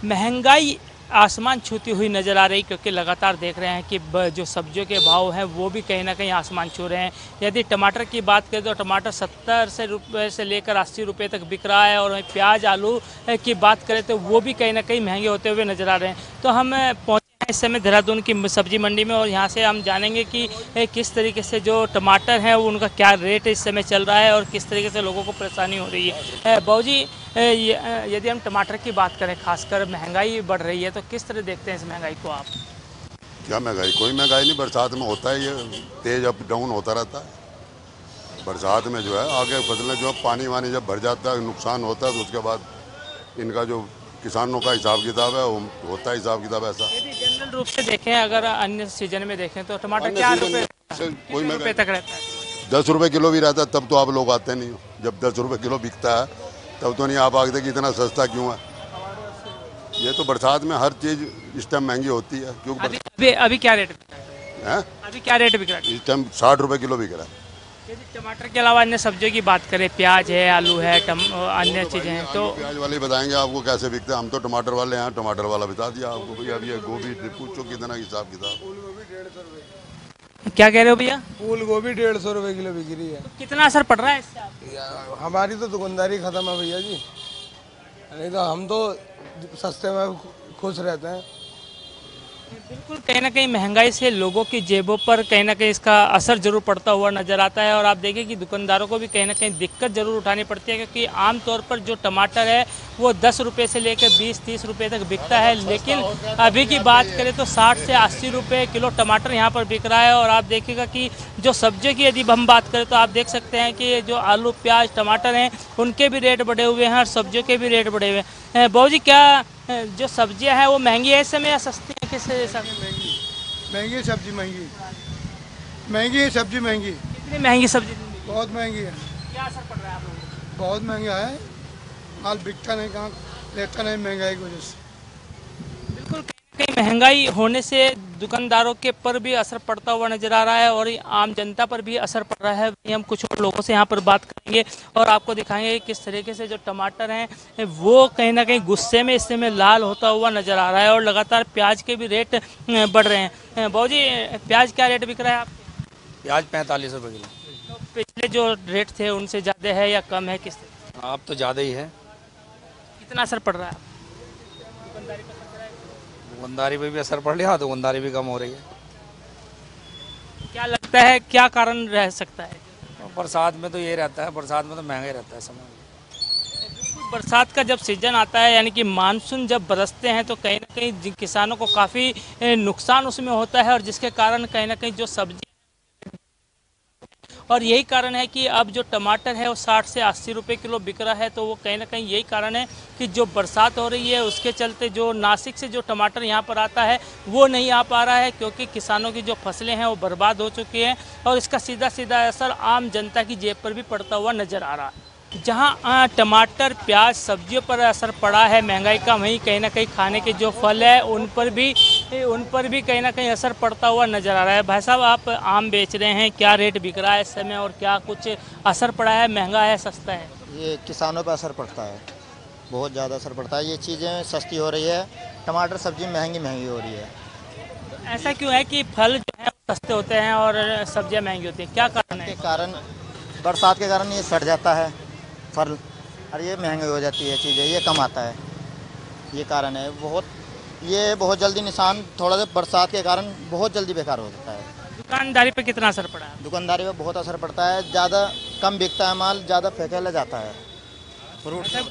महंगाई आसमान छूती हुई नज़र आ रही, क्योंकि लगातार देख रहे हैं कि जो सब्जियों के भाव हैं वो भी कहीं ना कहीं आसमान छू रहे हैं। यदि टमाटर की बात करें तो टमाटर 70 से रुपये से लेकर 80 रुपये तक बिक रहा है, और वहीं प्याज आलू की बात करें तो वो भी कहीं ना कहीं महंगे होते हुए नज़र आ रहे हैं। तो हम पहुँचे हैं इस समय देहरादून की सब्जी मंडी में, और यहाँ से हम जानेंगे कि किस तरीके से जो टमाटर है वो उनका क्या रेट इस समय चल रहा है और किस तरीके से लोगों को परेशानी हो रही है। बाबूजी, यदि हम टमाटर की बात करें, खासकर महंगाई बढ़ रही है, तो किस तरह देखते हैं इस महंगाई को आप? क्या महंगाई? कोई महंगाई नहीं। बरसात में होता है, ये तेज अप डाउन होता रहता है। बरसात में जो है आगे फसलें जो है पानी वानी जब भर जाता है नुकसान होता है, तो उसके बाद इनका जो किसानों का हिसाब किताब है वो होता है हिसाब किताब ऐसा। यदि जनरल रूप से देखें, अगर अन्य सीजन में देखें तो टमाटर क्या रुपये कोई रुपये महंगाई तक रहता है? 10 रुपये किलो भी रहता है तब तो आप लोग आते नहीं हो। जब 10 रुपये किलो बिकता है तब तो नहीं आप आते कि इतना सस्ता क्यों है। ये तो बरसात में हर चीज़ इस टाइम महंगी होती है क्योंकि अभी क्या रेट बिक रहा है? है अभी क्या रेट बिक रहा है? इस टाइम 60 रुपये किलो बिक रहा है। यदि टमाटर के अलावा अन्य सब्जियों की बात करें, प्याज है, आलू है, अन्य चीज़ें हैं, तो प्याज वाले बताएंगे आपको कैसे बिकते हैं। हम तो टमाटर वाले हैं, टमाटर वाला बता दिया आपको। भैया अब ये गोभी पूछो कितना हिसाब किताब। क्या कह रहे हो भैया? फूल गोभी 150 रुपए किलो बिक रही है। तो कितना असर पड़ रहा है इससे आपको? हमारी तो दुकानदारी खत्म है भैया जी, नहीं तो हम तो सस्ते में खुश रहते हैं। बिल्कुल, कहीं ना कहीं महंगाई से लोगों की जेबों पर कहीं ना कहीं इसका असर जरूर पड़ता हुआ नजर आता है, और आप देखिए कि दुकानदारों को भी कहीं ना कहीं दिक्कत जरूर उठानी पड़ती है, क्योंकि आमतौर पर जो टमाटर है वो 10 रुपये से लेकर 20-30 रुपये तक बिकता है, लेकिन अभी की बात करें तो 60 से 80 रुपये किलो टमाटर यहाँ पर बिक रहा है। और आप देखिएगा कि जो सब्जियों की यदि हम बात करें तो आप देख सकते हैं कि जो आलू प्याज टमाटर हैं उनके भी रेट बढ़े हुए हैं और सब्जियों के भी रेट बढ़े हुए हैं। बाबू जी, क्या जो सब्जियां हैं वो महंगी है इस समय या सस्ती है? किस महंगी महंगी है सब्जी, महंगी है सब्जी, महंगी। कितनी महंगी सब्जी? बहुत महंगी है। क्या असर पड़ रहा है आप लोगों को? बहुत महंगा है, माल बिकता नहीं, कहाँ लेता नहीं महंगाई की वजह से। बिल्कुल, कहीं महंगाई होने से दुकानदारों के पर भी असर पड़ता हुआ नजर आ रहा है और आम जनता पर भी असर पड़ रहा है। वहीं हम कुछ और लोगों से यहाँ पर बात करेंगे और आपको दिखाएंगे किस तरीके से जो टमाटर हैं वो कहीं ना कहीं गुस्से में इस समय लाल होता हुआ नजर आ रहा है, और लगातार प्याज के भी रेट बढ़ रहे हैं। बाबू जी, प्याज क्या रेट बिक रहा है आपके? प्याज 45 रुपये किलो। तो पिछले जो रेट थे उनसे ज़्यादा है या कम है? किस तरह? अब तो ज़्यादा ही है। कितना असर पड़ रहा है? दुकानदारी पे भी असर पड़ रहा है, दुकानदारी भी कम हो रही है। क्या लगता है क्या कारण रह सकता है? और बरसात में तो ये रहता है, बरसात में तो महंगा ही रहता है सामान। बरसात का जब सीजन आता है, यानी कि मानसून जब बरसते हैं, तो कहीं ना कहीं किसानों को काफ़ी नुकसान उसमें होता है, और जिसके कारण कहीं ना कहीं जो सब्जी, और यही कारण है कि अब जो टमाटर है वो 60 से 80 रुपये किलो बिक रहा है। तो वो कहीं ना कहीं यही कारण है कि जो बरसात हो रही है उसके चलते जो नासिक से जो टमाटर यहाँ पर आता है वो नहीं आ पा रहा है, क्योंकि किसानों की जो फसलें हैं वो बर्बाद हो चुकी हैं, और इसका सीधा सीधा असर आम जनता की जेब पर भी पड़ता हुआ नज़र आ रहा है। जहाँ टमाटर प्याज सब्जियों पर असर पड़ा है महंगाई का, वहीं कहीं ना कहीं खाने के जो फल है उन पर भी कहीं ना कहीं असर पड़ता हुआ नज़र आ रहा है। भाई साहब, आप आम बेच रहे हैं, क्या रेट बिक रहा है इस समय और क्या कुछ असर पड़ा है? महंगा है, सस्ता है? ये किसानों पर असर पड़ता है, बहुत ज़्यादा असर पड़ता है। ये चीज़ें सस्ती हो रही है, टमाटर सब्जी महंगी हो रही है। ऐसा क्यों है कि फल जो है सस्ते होते हैं और सब्जियाँ महंगी होती हैं? क्या कारण है? के कारण बरसात के कारण ये सड़ जाता है फल, और ये महंगी हो जाती है चीज़ें, ये कम आता है, ये कारण है। ये बहुत जल्दी निशान थोड़ा सा बरसात के कारण बहुत जल्दी बेकार हो जाता है। दुकानदारी पे कितना असर पड़ा है? दुकानदारी पे बहुत असर पड़ता है, ज़्यादा कम बिकता है माल, ज़्यादा फेंकेला जाता है।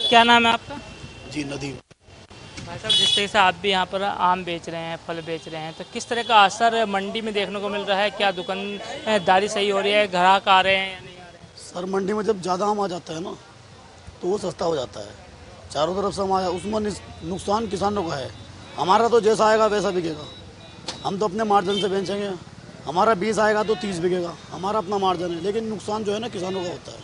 क्या नाम है आपका? जी, नदीम। भाई साहब, जिस तरह से आप भी यहाँ पर आम बेच रहे हैं, फल बेच रहे हैं, तो किस तरह का असर मंडी में देखने को मिल रहा है? क्या दुकानदारी सही हो रही है, ग्राहक आ रहे हैं या नहीं आ रहे हैं? सर, मंडी में जब ज़्यादा आम आ जाता है ना तो वो सस्ता हो जाता है। चारों तरफ से आम, उसमें नुकसान किसानों का है। हमारा तो जैसा आएगा वैसा बिकेगा, हम तो अपने मार्जिन से बेचेंगे। हमारा 20 आएगा तो 30 बिकेगा, हमारा अपना मार्जिन है, लेकिन नुकसान जो है ना किसानों का होता है।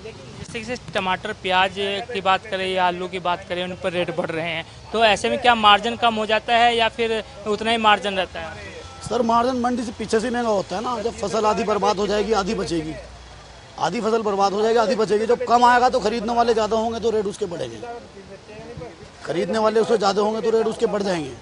लेकिन जिस तरीके से टमाटर प्याज की बात करें या आलू की बात करें, उन पर रेट बढ़ रहे हैं, तो ऐसे में क्या मार्जिन कम हो जाता है या फिर उतना ही मार्जिन रहता है? सर, मार्जिन मंडी से पीछे से महंगा होता है ना। जब फसल आधी बर्बाद हो जाएगी आधी बचेगी, आधी फसल बर्बाद हो जाएगी आधी बचेगी। जब कम आएगा तो खरीदने वाले ज़्यादा होंगे तो रेट उसके बढ़ेंगे। खरीदने वाले उससे ज़्यादा होंगे तो रेट उसके बढ़ जाएंगे।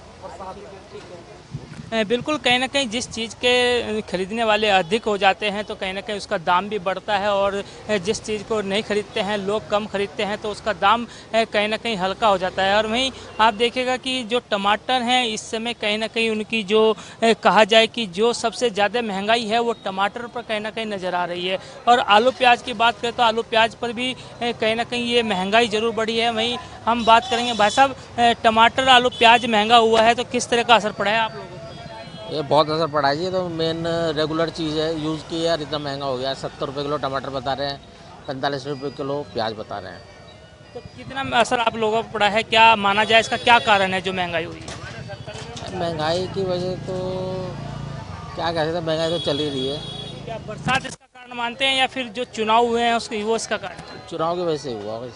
बिल्कुल, कहीं ना कहीं जिस चीज़ के खरीदने वाले अधिक हो जाते हैं तो कहीं ना कहीं उसका दाम भी बढ़ता है, और जिस चीज़ को नहीं खरीदते हैं, लोग कम खरीदते हैं तो उसका दाम कहीं ना कहीं हल्का हो जाता है। और वहीं आप देखिएगा कि जो टमाटर हैं इस समय कहीं ना कहीं उनकी जो कहा जाए कि जो सबसे ज़्यादा महंगाई है वो टमाटर पर कहीं ना कहीं नज़र आ रही है। और आलू प्याज की बात करें तो आलू प्याज पर भी कहीं ना कहीं ये महंगाई ज़रूर बढ़ी है। वहीं हम बात करेंगे भाई साहब, टमाटर आलू प्याज महंगा हुआ है तो किस तरह का असर पड़ा है आप लोगों को? ये बहुत असर पड़ा है। ये तो मेन रेगुलर चीज़ है, यूज़ की है, और इतना महंगा हो गया है। 70 रुपये किलो टमाटर बता रहे हैं, 45 रुपये किलो प्याज बता रहे हैं। तो कितना असर आप लोगों पर पड़ा है, क्या माना जाए, इसका क्या कारण है जो महंगाई हुई है? महंगाई की वजह तो क्या कह सकते हैं, महंगाई तो चल ही रही है। क्या बरसात इसका कारण मानते हैं या फिर जो चुनाव हुए हैं उसकी वो इसका कारण है? चुनाव की वजह से हुआ,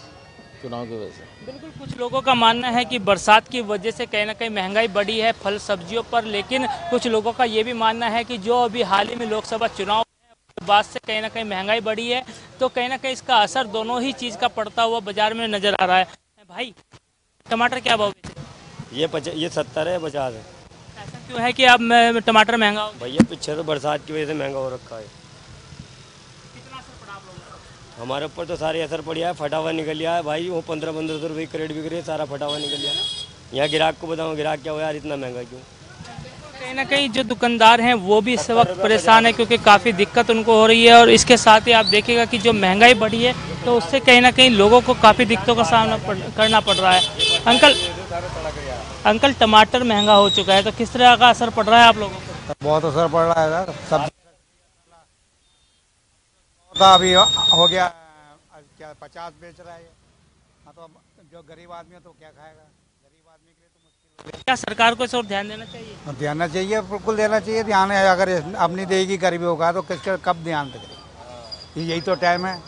चुनाव की वजह से। बिल्कुल, कुछ लोगों का मानना है कि बरसात की वजह से कहीं ना कहीं महंगाई बढ़ी है फल सब्जियों पर, लेकिन कुछ लोगों का ये भी मानना है कि जो अभी हाल ही में लोकसभा चुनाव के बाद से कहीं ना कहीं महंगाई बढ़ी है, तो कहीं ना कहीं इसका असर दोनों ही चीज़ का पड़ता हुआ बाजार में नज़र आ रहा है। भाई, टमाटर क्या भाव बेचे? ये 70 है, 50 है। ऐसा क्यों है कि अब टमाटर महंगा हो? भैया पीछे तो बरसात की वजह से महंगा हो रखा है। कितना असर पड़ा आप लोगों को? हमारे ऊपर तो सारे असर पड़ गया है, फटा हुआ निकल गया है भाई। वो 1500 रुपये की क्रेट बिक रही है, सारा फटा हुआ निकल गया। यहाँ ग्राहक को बताऊँ, ग्राहक क्या हो यार इतना महंगा क्यों? कहीं ना कहीं जो दुकानदार हैं वो भी इस वक्त परेशान है क्योंकि काफ़ी दिक्कत उनको हो रही है, और इसके साथ ही आप देखिएगा कि जो महंगाई बढ़ी है तो उससे कहीं ना कहीं लोगों को काफ़ी दिक्कतों का सामना करना पड़ रहा है। अंकल, टमाटर महंगा हो चुका है तो किस तरह का असर पड़ रहा है आप लोगों को? बहुत असर पड़ रहा है यार। सब्जी अभी हो गया क्या 50 बेच रहा है। हाँ, तो जो गरीब आदमी है तो क्या खाएगा? गरीब आदमी के लिए तो मुश्किल है। क्या सरकार को इस ओर ध्यान देना चाहिए? देना चाहिए, बिल्कुल देना चाहिए ध्यान। है अगर अपनी देगी गरीबों का तो किसका कब ध्यान देगी? यही तो टाइम है।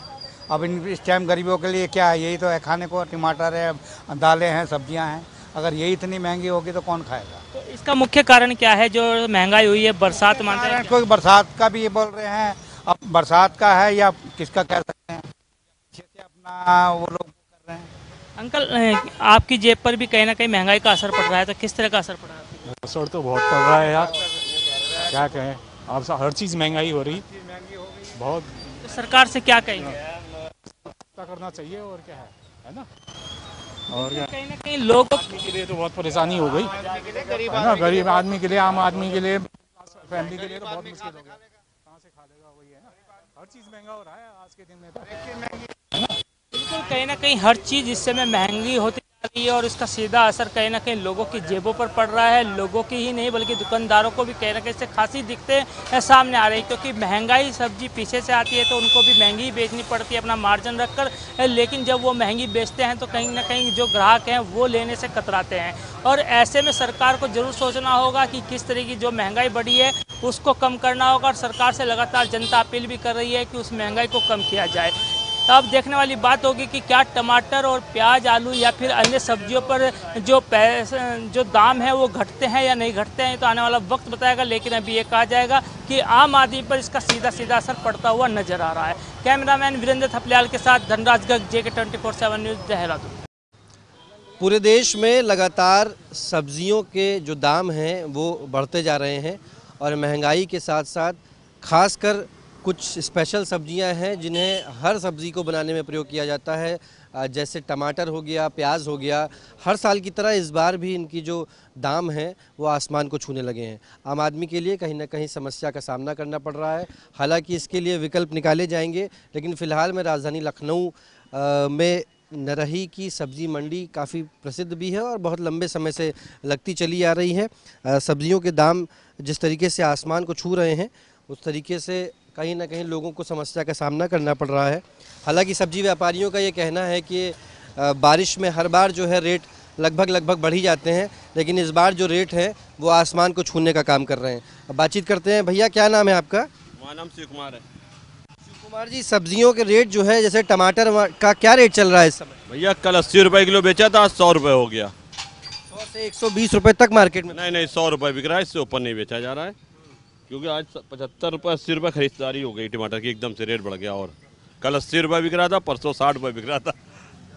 अब इस टाइम गरीबों के लिए क्या है? यही तो है खाने को, टमाटर है, दालें हैं, सब्जियां हैं। अगर यही इतनी महंगी होगी तो कौन खाएगा? तो इसका मुख्य कारण क्या है जो महंगाई हुई है? बरसात मानते हैं? कोई बरसात का भी ये बोल रहे हैं, अब बरसात का है या किसका कह सकते हैं, अच्छे से अपना वो लोग कर रहे हैं। अंकल, आपकी जेब पर भी कहीं ना कहीं महंगाई का असर पड़ रहा है, तो किस तरह का असर पड़ रहा है? असर तो बहुत पड़ रहा है यार, क्या कहें। अब हर चीज़ महंगाई हो रही बहुत। तो सरकार से क्या कहेंगे? करना चाहिए और क्या है ना? और क्या, कहीं ना कहीं लोगों के लिए तो बहुत परेशानी हो गई है ना। गरीब आदमी के लिए, आम आदमी के लिए, फैमिली के लिए तो बहुत मुश्किल हो गया। कहाँ से खा लेगा? वही है ना, हर चीज़ महंगा हो रहा है आज के दिन में तो। बिल्कुल, कहीं ना कहीं हर चीज़ इस समय महंगी होती जा रही है और इसका सीधा असर कहीं ना कहीं लोगों की जेबों पर पड़ रहा है। लोगों की ही नहीं बल्कि दुकानदारों को भी कहीं ना कहीं से खासी दिक्कतें सामने आ रही है, क्योंकि महंगाई सब्जी पीछे से आती है तो उनको भी महंगी ही बेचनी पड़ती है अपना मार्जिन रखकर। लेकिन जब वो महंगी बेचते हैं तो कहीं ना कहीं जो ग्राहक हैं वो लेने से कतराते हैं, और ऐसे में सरकार को जरूर सोचना होगा कि किस तरह की जो महंगाई बढ़ी है उसको कम करना होगा। और सरकार से लगातार जनता अपील भी कर रही है कि उस महंगाई को कम किया जाए। तो अब देखने वाली बात होगी कि क्या टमाटर और प्याज, आलू या फिर अन्य सब्जियों पर जो दाम है वो घटते हैं या नहीं घटते हैं, तो आने वाला वक्त बताएगा। लेकिन अभी ये कहा जाएगा कि आम आदमी पर इसका सीधा सीधा असर पड़ता हुआ नजर आ रहा है। कैमरामैन वीरेंद्र थपलियाल के साथ धनराज गर्ग, JK 24/7 न्यूज़, देहरादून। पूरे देश में लगातार सब्जियों के जो दाम हैं वो बढ़ते जा रहे हैं, और महंगाई के साथ साथ खासकर कुछ स्पेशल सब्जियां हैं जिन्हें हर सब्ज़ी को बनाने में प्रयोग किया जाता है, जैसे टमाटर हो गया, प्याज हो गया। हर साल की तरह इस बार भी इनकी जो दाम है वो आसमान को छूने लगे हैं। आम आदमी के लिए कहीं ना कहीं समस्या का सामना करना पड़ रहा है। हालांकि इसके लिए विकल्प निकाले जाएंगे, लेकिन फ़िलहाल में राजधानी लखनऊ में नरही की सब्ज़ी मंडी काफ़ी प्रसिद्ध भी है और बहुत लंबे समय से लगती चली आ रही है। सब्जियों के दाम जिस तरीके से आसमान को छू रहे हैं उस तरीके से कहीं ना कहीं लोगों को समस्या का सामना करना पड़ रहा है। हालांकि सब्जी व्यापारियों का ये कहना है कि बारिश में हर बार जो है रेट लगभग बढ़ ही जाते हैं, लेकिन इस बार जो रेट है वो आसमान को छूने का काम कर रहे हैं। अब बातचीत करते हैं। भैया, क्या नाम है आपका? हमारा नाम शिव कुमार है। शिव कुमार जी, सब्जियों के रेट जो है, जैसे टमाटर का क्या रेट चल रहा है इस समय? भैया कल 80 रुपये किलो बेचा था, आज 100 रुपये हो गया। 100 से 120 रुपये तक मार्केट में? नहीं, 100 रुपये बिक रहा है, इससे ऊपर नहीं बेचा जा रहा है, क्योंकि आज 75 रुपये 80 रुपये खरीदारी हो गई टमाटर की, एकदम से रेट बढ़ गया। और कल 80 रुपये बिक रहा था, परसों 60 रुपये बिक रहा था।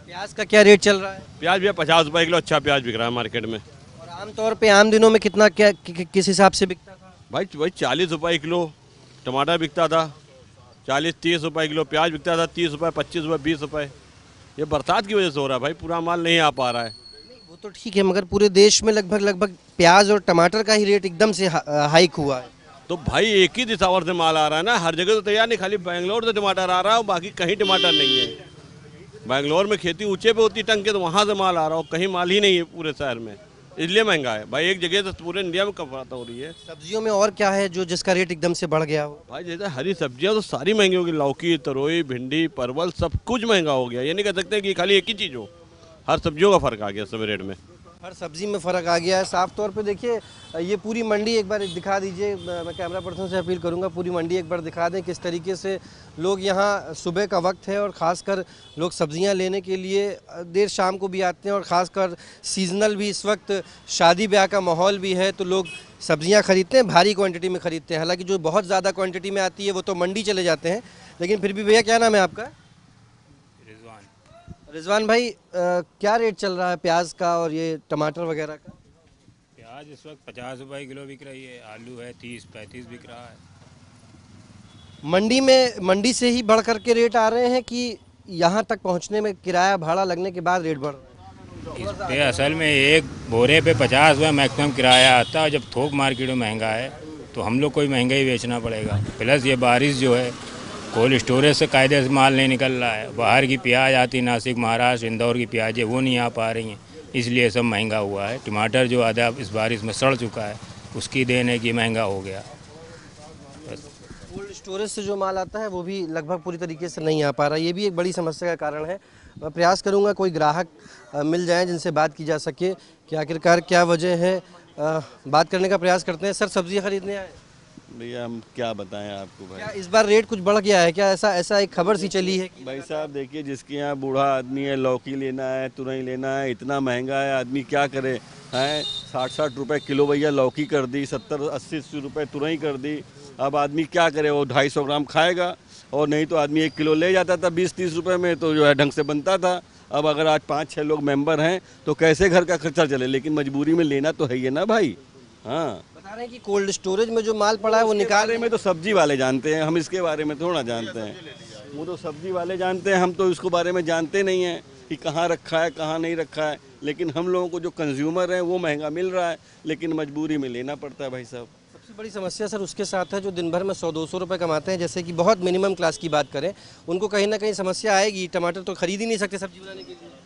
प्याज का क्या रेट चल रहा है? प्याज भैया 50 रुपये किलो अच्छा प्याज बिक रहा है मार्केट में। और आमतौर पे आम दिनों में कितना क्या किस हिसाब से बिकता था? भाई 40 रुपये किलो टमाटर बिकता था, 40-30 रुपये किलो प्याज बिकता था, 30 रुपये 25 रुपये 20 रुपये। ये बरसात की वजह से हो रहा है भाई, पूरा माल नहीं आ पा रहा है। वो तो ठीक है, मगर पूरे देश में लगभग प्याज और टमाटर का ही रेट एकदम से हाइक हुआ है। तो भाई एक ही दिशावर से माल आ रहा है ना, हर जगह तो तैयार नहीं, खाली बेंगलोर से टमाटर आ रहा है, बाकी कहीं टमाटर नहीं है। बेंगलोर में खेती ऊंचे पे होती टंग के, तो वहाँ से माल आ रहा हो, कहीं माल ही नहीं है पूरे शहर में, इसलिए महंगा है भाई। एक जगह से पूरे इंडिया में कफात हो रही है। सब्जियों में और क्या है जो जिसका रेट एकदम से बढ़ गया हो? भाई जैसे हरी सब्जियां तो सारी महंगी होगी, लौकी, तरोई, भिंडी, परवल, सब कुछ महंगा हो गया। ये नहीं कह सकते कि खाली एक ही चीज़ हो, हर सब्जियों का फर्क आ गया सब रेट में। हर सब्जी में फ़र्क आ गया है साफ तौर पे। देखिए ये पूरी मंडी एक बार दिखा दीजिए, मैं कैमरा पर्सन से अपील करूंगा पूरी मंडी एक बार दिखा दें किस तरीके से लोग यहाँ, सुबह का वक्त है और ख़ासकर लोग सब्जियां लेने के लिए देर शाम को भी आते हैं, और ख़ासकर सीजनल भी इस वक्त शादी ब्याह का माहौल भी है, तो लोग सब्जियां खरीदते हैं, भारी क्वांटिटी में खरीदते हैं। हालांकि जो बहुत ज़्यादा क्वांटिटी में आती है वो तो मंडी चले जाते हैं, लेकिन फिर भी भैया क्या नाम है आपका? रिजवान भाई, क्या रेट चल रहा है प्याज का और ये टमाटर वगैरह का? प्याज इस वक्त 50 रुपये किलो बिक रही है, आलू है 30-35 बिक रहा है। मंडी से ही बढ़ कर के रेट आ रहे हैं कि यहाँ तक पहुँचने में किराया भाड़ा लगने के बाद रेट बढ़ रहा है? इस पे असल में एक बोरे पे 50 रुपये मैक्सिमम किराया आता है। जब थोक मार्केट में महंगा है तो हम लोग को ही महंगा ही बेचना पड़ेगा। प्लस ये बारिश जो है, कोल्ड स्टोरेज से कायदे से माल नहीं निकल रहा है। बाहर की प्याज आती, नासिक, महाराष्ट्र, इंदौर की प्याज है, वो नहीं आ पा रही हैं, इसलिए सब महंगा हुआ है। टमाटर जो आधा इस बारिश में सड़ चुका है, उसकी देन है कि महंगा हो गया। बस कोल्ड स्टोरेज से जो माल आता है वो भी लगभग पूरी तरीके से नहीं आ पा रहा, ये भी एक बड़ी समस्या का कारण है। मैं प्रयास करूँगा कोई ग्राहक मिल जाए जिनसे बात की जा सके कि आखिरकार क्या वजह है। बात करने का प्रयास करते हैं। सर, सब्जियाँ खरीदने आए? भैया हम क्या बताएं आपको भाई, क्या इस बार रेट कुछ बढ़ गया है क्या? ऐसा एक खबर सी चली है भाई साहब देखिए, जिसके यहाँ बूढ़ा आदमी है, लौकी लेना है, तुरई लेना है, इतना महंगा है, आदमी क्या करे हैं। 60-60 रुपये किलो भैया लौकी कर दी, 70-80 रुपये तुरई कर दी। अब आदमी क्या करे, वो 250 ग्राम खाएगा, और नहीं तो आदमी 1 किलो ले जाता था 20-30 रुपये में, तो जो है ढंग से बनता था। अब अगर आज 5-6 लोग मेंबर हैं तो कैसे घर का खर्चा चले, लेकिन मजबूरी में लेना तो है ही ना भाई। हाँ, बता रहे हैं कि कोल्ड स्टोरेज में जो माल पड़ा है वो निकालने में तो सब्जी वाले जानते हैं, हम इसके बारे में थोड़ा जानते हैं। वो तो सब्जी वाले जानते हैं, हम तो इसको बारे में जानते नहीं हैं कि कहाँ रखा है कहाँ नहीं रखा है। लेकिन हम लोगों को जो कंज्यूमर है वो महंगा मिल रहा है, लेकिन मजबूरी में लेना पड़ता है भाई साहब। सबसे बड़ी समस्या सर उसके साथ है जो दिन भर में 100-200 रुपये कमाते हैं, जैसे कि बहुत मिनिमम क्लास की बात करें, उनको कहीं ना कहीं समस्या आएगी। टमाटर तो खरीद ही नहीं सकते सब्जी बनाने के लिए।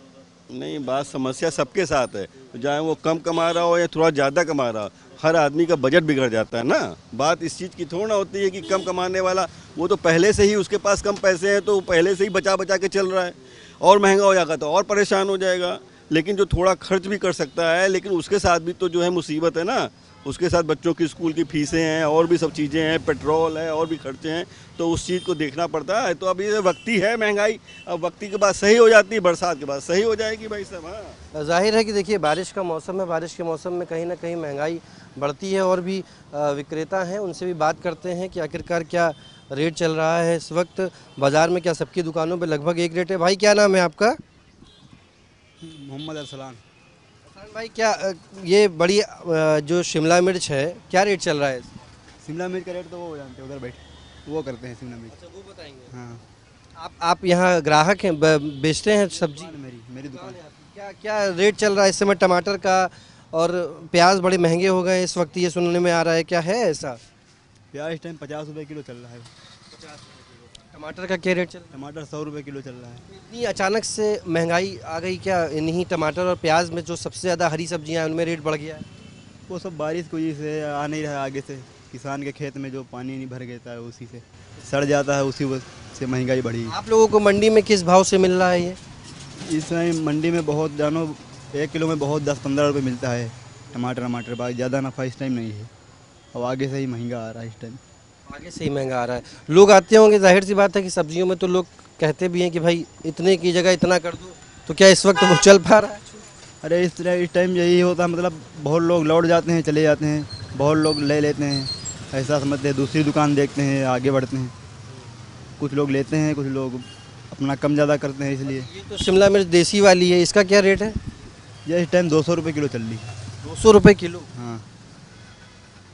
नहीं, बात समस्या सबके साथ है, चाहे वो कम कमा रहा हो या थोड़ा ज़्यादा कमा रहा हो, हर आदमी का बजट बिगड़ जाता है ना। बात इस चीज़ की थोड़ा होती है कि कम कमाने वाला वो तो पहले से ही उसके पास कम पैसे हैं, तो पहले से ही बचा बचा के चल रहा है, और महंगा हो जाएगा तो और परेशान हो जाएगा। लेकिन जो थोड़ा खर्च भी कर सकता है, लेकिन उसके साथ भी तो जो है मुसीबत है ना, उसके साथ बच्चों की स्कूल की फीसें हैं, और भी सब चीज़ें हैं, पेट्रोल है, और भी खर्चे हैं, तो उस चीज़ को देखना पड़ता है। तो अभी ये वक्ती है महंगाई, अब वक्ती के बाद सही हो जाती है, बरसात के बाद सही हो जाएगी भाई साहब। हाँ, जाहिर है कि देखिए बारिश का मौसम है, बारिश के मौसम में कहीं ना कहीं महंगाई बढ़ती है, और भी विक्रेता हैं उनसे भी बात करते हैं कि आखिरकार क्या रेट चल रहा है इस वक्त बाज़ार में। क्या सबकी दुकानों पे लगभग एक रेट है? भाई क्या नाम है आपका? मोहम्मद अरसलान। भाई क्या ये बड़ी जो शिमला मिर्च है क्या रेट चल रहा है? शिमला मिर्च का रेट तो वो जानते हैं, उधर बैठ वो करते हैं शिमला मिर्च। अच्छा, वो बताएंगे। हाँ, आप यहाँ ग्राहक हैं, बेचते हैं सब्जी? मेरी दुकान। क्या रेट चल रहा है इस समय टमाटर का? और प्याज बड़े महंगे हो गए इस वक्त, ये सुनने में आ रहा है, क्या है ऐसा? प्याज इस टाइम 50 रुपये किलो चल रहा है। 50 रुपये। टमाटर का क्या रेट चल रहा है? टमाटर 100 रुपये किलो चल रहा है। इतनी अचानक से महंगाई आ गई क्या? इन्हीं टमाटर और प्याज में जो सबसे ज़्यादा हरी सब्जियां हैं उनमें रेट बढ़ गया है? वो सब बारिश की वजह से आ नहीं रहा है, आगे से किसान के खेत में जो पानी नहीं भर गया है उसी से सड़ जाता है, उसी से महंगाई बढ़ी। आप लोगों को मंडी में किस भाव से मिल रहा है ये? इस टाइम मंडी में बहुत जानो 1 किलो में बहुत 10-15 रुपये मिलता है टमाटर। बाकी ज़्यादा नफ़ा इस टाइम नहीं है, अब आगे से ही महंगा आ रहा है। इस टाइम आगे से ही महंगा आ रहा है। लोग आते होंगे, जाहिर सी बात है कि सब्जियों में तो लोग कहते भी हैं कि भाई इतने की जगह इतना कर दो, तो क्या इस वक्त वो चल पा रहा है? अरे इस टाइम यही होता है, मतलब बहुत लोग लौट जाते हैं, चले जाते हैं, बहुत लोग ले लेते हैं, ऐसा समझते हैं, दूसरी दुकान देखते हैं, आगे बढ़ते हैं। कुछ लोग लेते हैं, कुछ लोग अपना कम ज़्यादा करते हैं इसलिए। ये तो शिमला मिर्च देसी वाली है, इसका क्या रेट है? ये इस टाइम 200 रुपये किलो चल रही है। 200 रुपये किलो? हाँ।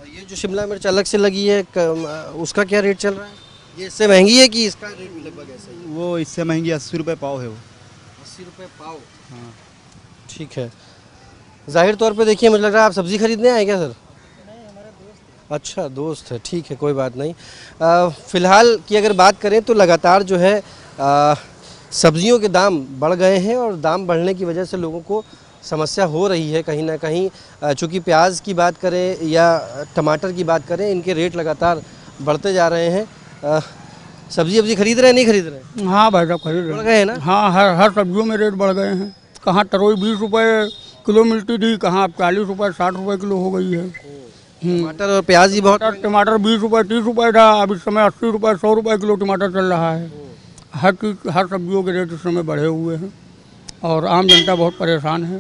और ये जो शिमला मिर्च अलग से लगी है उसका क्या रेट चल रहा है? ये इससे महंगी है कि इसका रेट लगभग ऐसा ही? वो इससे महंगी 80 रुपये पाव है वो। 80 रुपये पाव? हाँ। ठीक है। जाहिर तौर पे देखिए, मुझे लग रहा है आप सब्ज़ी खरीदने आए क्या सर? अच्छा, दोस्त है, ठीक है, कोई बात नहीं। फ़िलहाल की अगर बात करें तो लगातार जो है सब्जियों के दाम बढ़ गए हैं और दाम बढ़ने की वजह से लोगों को समस्या हो रही है कहीं ना कहीं। चूँकि प्याज की बात करें या टमाटर की बात करें, इनके रेट लगातार बढ़ते जा रहे हैं। सब्जी खरीद रहे हैं, नहीं खरीद रहे? हाँ भाई साहब, खरीद रहे। बढ़ गए हैं ना? हाँ, हर सब्जियों में रेट बढ़ गए हैं। कहाँ तरोई 20 रुपये किलो मिलती थी, कहाँ 40 रुपये 60 रुपये किलो हो गई है। टमाटर और प्याज ही बहुत। टमाटर 20 रुपये 30 रुपये था, अब इस समय 80 रुपये 100 रुपये किलो टमाटर चल रहा है। हर सब्जियों के रेट इस समय बढ़े हुए हैं और आम जनता बहुत परेशान है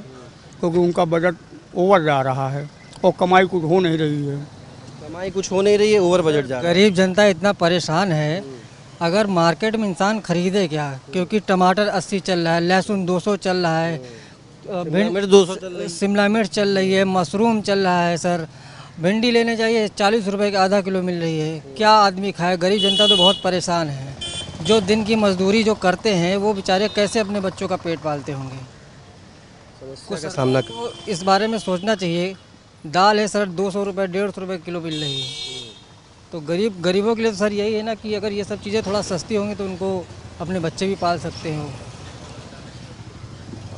क्योंकि उनका बजट ओवर जा रहा है और कमाई कुछ हो नहीं रही है। कमाई कुछ हो नहीं रही है, ओवर बजट जा रहा है। गरीब जनता इतना परेशान है, अगर मार्केट में इंसान खरीदे क्या, क्योंकि टमाटर 80 चल रहा है, लहसुन 200 चल रहा है, मिर्च 200 चल रही है, शिमला मिर्च चल रही है, मशरूम चल रहा है सर, भिंडी लेने जाइए 40 रुपए का आधा किलो मिल रही है। क्या आदमी खाए? गरीब जनता तो बहुत परेशान है। जो दिन की मजदूरी जो करते हैं वो बेचारे कैसे अपने बच्चों का पेट पालते होंगे? समस्या का सामना तो इस बारे में सोचना चाहिए। दाल है सर 200 रुपये 150 रुपये किलो मिल रही है, तो गरीबों के लिए तो सर यही है ना कि अगर ये सब चीज़ें थोड़ा सस्ती होंगी तो उनको अपने बच्चे भी पाल सकते हो।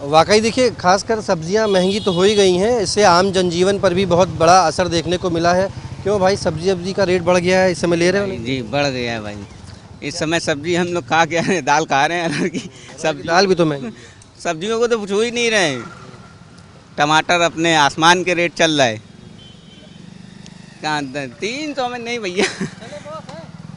वाकई देखिए, खासकर सब्जियां महंगी तो हो ही गई हैं, इससे आम जनजीवन पर भी बहुत बड़ा असर देखने को मिला है। क्यों भाई, सब्जी का रेट बढ़ गया है, इस समय ले रहे हो? जी बढ़ गया है भाई। इस समय सब्जी हम लोग खा के हैं, दाल खा रहे हैं की सब्जी, दाल भी तो महंगी। सब्जियों को तो छू ही नहीं रहे। टमाटर अपने आसमान के रेट चल रहा है, कहाँ 300 में नहीं भैया।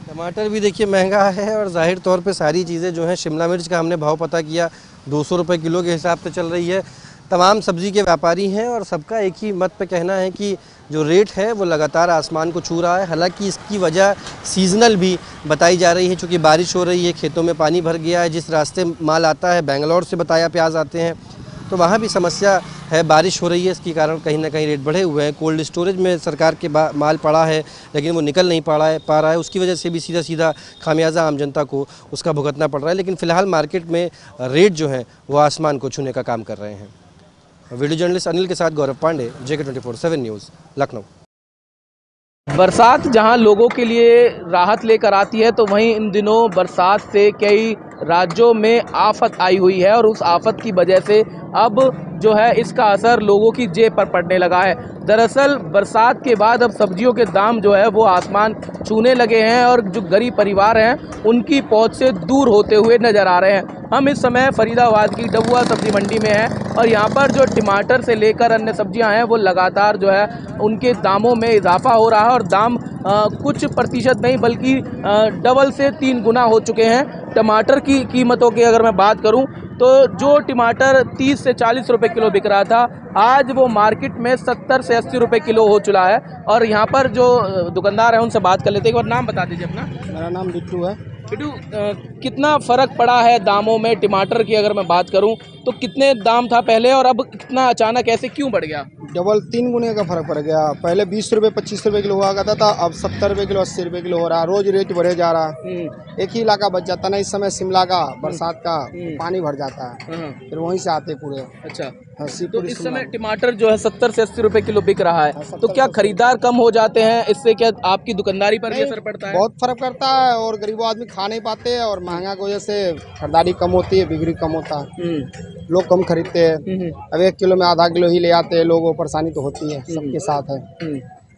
टमाटर भी देखिए महंगा है और जाहिर तौर पे सारी चीज़ें जो हैं, शिमला मिर्च का हमने भाव पता किया 200 रुपये किलो के हिसाब से चल रही है। तमाम सब्ज़ी के व्यापारी हैं और सबका एक ही मत पे कहना है कि जो रेट है वो लगातार आसमान को छू रहा है। हालांकि इसकी वजह सीजनल भी बताई जा रही है, चूँकि बारिश हो रही है, खेतों में पानी भर गया है। जिस रास्ते माल आता है, बेंगलोर से बताया प्याज आते हैं, तो वहाँ भी समस्या है, बारिश हो रही है, इसके कारण कहीं ना कहीं रेट बढ़े हुए हैं। कोल्ड स्टोरेज में सरकार के माल पड़ा है लेकिन वो निकल नहीं पा रहा है, उसकी वजह से भी सीधा खामियाजा आम जनता को उसका भुगतना पड़ रहा है। लेकिन फ़िलहाल मार्केट में रेट जो हैं वो आसमान को छूने का काम कर रहे हैं। वीडियो जर्नलिस्ट अनिल के साथ गौरव पांडे, JK 24/7 न्यूज़, लखनऊ। बरसात जहां लोगों के लिए राहत लेकर आती है, तो वहीं इन दिनों बरसात से कई राज्यों में आफत आई हुई है और उस आफत की वजह से अब जो है इसका असर लोगों की जेब पर पड़ने लगा है। दरअसल बरसात के बाद अब सब्जियों के दाम जो है वो आसमान छूने लगे हैं और जो गरीब परिवार हैं उनकी पहुंच से दूर होते हुए नज़र आ रहे हैं। हम इस समय फरीदाबाद की डबुआ सब्जी मंडी में हैं और यहाँ पर जो टमाटर से लेकर अन्य सब्जियाँ हैं वो लगातार जो है उनके दामों में इजाफा हो रहा है और दाम कुछ प्रतिशत नहीं बल्कि डबल से 3 गुना हो चुके हैं। टमाटर की कीमतों की अगर मैं बात करूं तो जो टमाटर 30 से 40 रुपए किलो बिक रहा था, आज वो मार्केट में 70 से 80 रुपए किलो हो चुका है। और यहाँ पर जो दुकानदार हैं उनसे बात कर लेते हैं। एक बार नाम बता दीजिए अपना। मेरा नाम बिट्टू है। बिट्टू, कितना फ़र्क पड़ा है दामों में? टमाटर की अगर मैं बात करूं तो कितने दाम था पहले और अब कितना अचानक ऐसे क्यों बढ़ गया? डबल 3 गुने का फ़र्क पड़ गया। पहले 20 रुपये 25 रुपये किलो हुआ करता था, अब 70 रुपये किलो 80 रुपये किलो हो रहा है। रोज़ रेट बढ़े जा रहा है। एक ही इलाका बच जाता ना, इस समय शिमला का बरसात का पानी भर जाता है, फिर वहीं से आते पूरे। अच्छा, तो इस समय टमाटर जो है 70 से 80 रुपए किलो बिक रहा है, तो क्या खरीदार कम हो जाते हैं? इससे क्या आपकी दुकानदारी पर भी असर पड़ता है? बहुत फर्क पड़ता है और गरीबों आदमी खा नहीं पाते हैं और महंगा की वजह से खरीदारी कम होती है, बिक्री कम होता है, लोग कम खरीदते हैं। अब 1 किलो में आधा किलो ही ले आते हैं लोगों को, परेशानी तो होती है, सबके साथ है।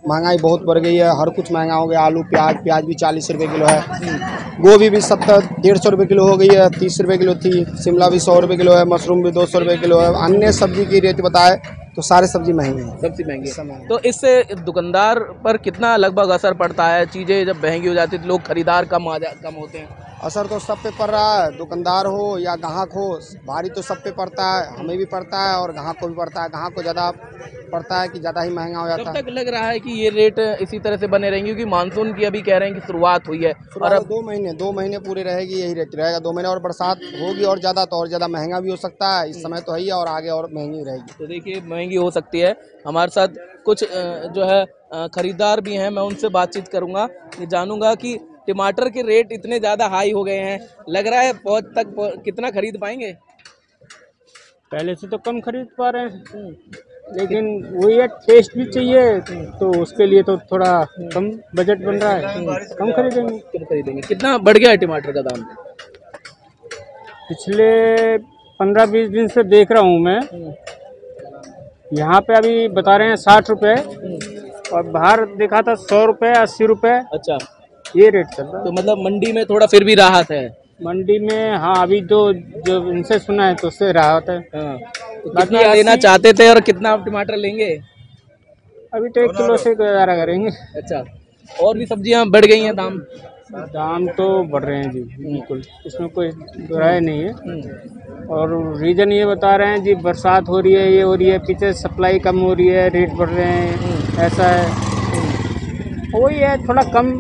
महंगाई बहुत बढ़ गई है, हर कुछ महंगा हो गया। आलू प्याज भी 40 रुपये किलो है, गोभी भी 150 रुपये किलो हो गई है, 30 रुपये किलो थी। शिमला भी 100 रुपये किलो है, मशरूम भी 200 रुपये किलो है। अन्य सब्जी की रेट बताए तो सारे सब्जी महंगे हैं, सब्जी महंगी है। तो इससे दुकानदार पर कितना लगभग असर पड़ता है? चीज़ें जब महंगी हो जाती है तो लोग खरीदार कम होते हैं। असर तो सब पे पड़ रहा है, दुकानदार हो या ग्राहक हो, भारी तो सब पे पड़ता है, हमें भी पड़ता है और ग्राहक को भी पड़ता है। ग्राहक को ज़्यादा पड़ता है कि ज़्यादा ही महंगा हो जाता कब है। तक लग रहा है कि ये रेट इसी तरह से बने रहेंगे, क्योंकि मानसून की अभी कह रहे हैं कि शुरुआत हुई है और अब 2 महीने पूरे रहेगी, यही रेट रहेगा 2 महीने, और बरसात होगी और ज़्यादा तो और ज़्यादा महंगा भी हो सकता है। इस समय तो है ही है और आगे और महंगी रहेगी। तो देखिए महंगी हो सकती है। हमारे साथ कुछ जो है खरीदार भी हैं, मैं उनसे बातचीत करूंगा, ये जानूंगा कि टमाटर के रेट इतने ज़्यादा हाई हो गए हैं, लग रहा है पहुँच तक कितना खरीद पाएंगे? पहले से तो कम खरीद पा रहे हैं, लेकिन वही है, टेस्ट भी चाहिए तो उसके लिए तो थोड़ा कम बजट बन रहा है, कम खरीदेंगे। कितना बढ़ गया है टमाटर का दाम? पिछले 15-20 दिन से देख रहा हूँ मैं, यहाँ पे अभी बता रहे हैं 60 रुपये और बाहर देखा था 100 रुपये 80 रुपये। अच्छा, ये रेट चल रहा है। तो मतलब मंडी में थोड़ा फिर भी राहत है? मंडी में हाँ, अभी तो जो इनसे सुना है तो उससे राहत है। हाँ। तो कितना लेना चाहते थे और कितना आप टमाटर लेंगे? अभी तो 1 किलो से गुजारा करेंगे। अच्छा, और भी सब्जियां बढ़ गई हैं दाम? दाम तो बढ़ रहे हैं जी, बिल्कुल, इसमें कोई राय नहीं है। और रीज़न ये बता रहे हैं जी, बरसात हो रही है, ये हो रही है, पीछे सप्लाई कम हो रही है, रेट बढ़ रहे हैं, ऐसा है। वही है, थोड़ा कम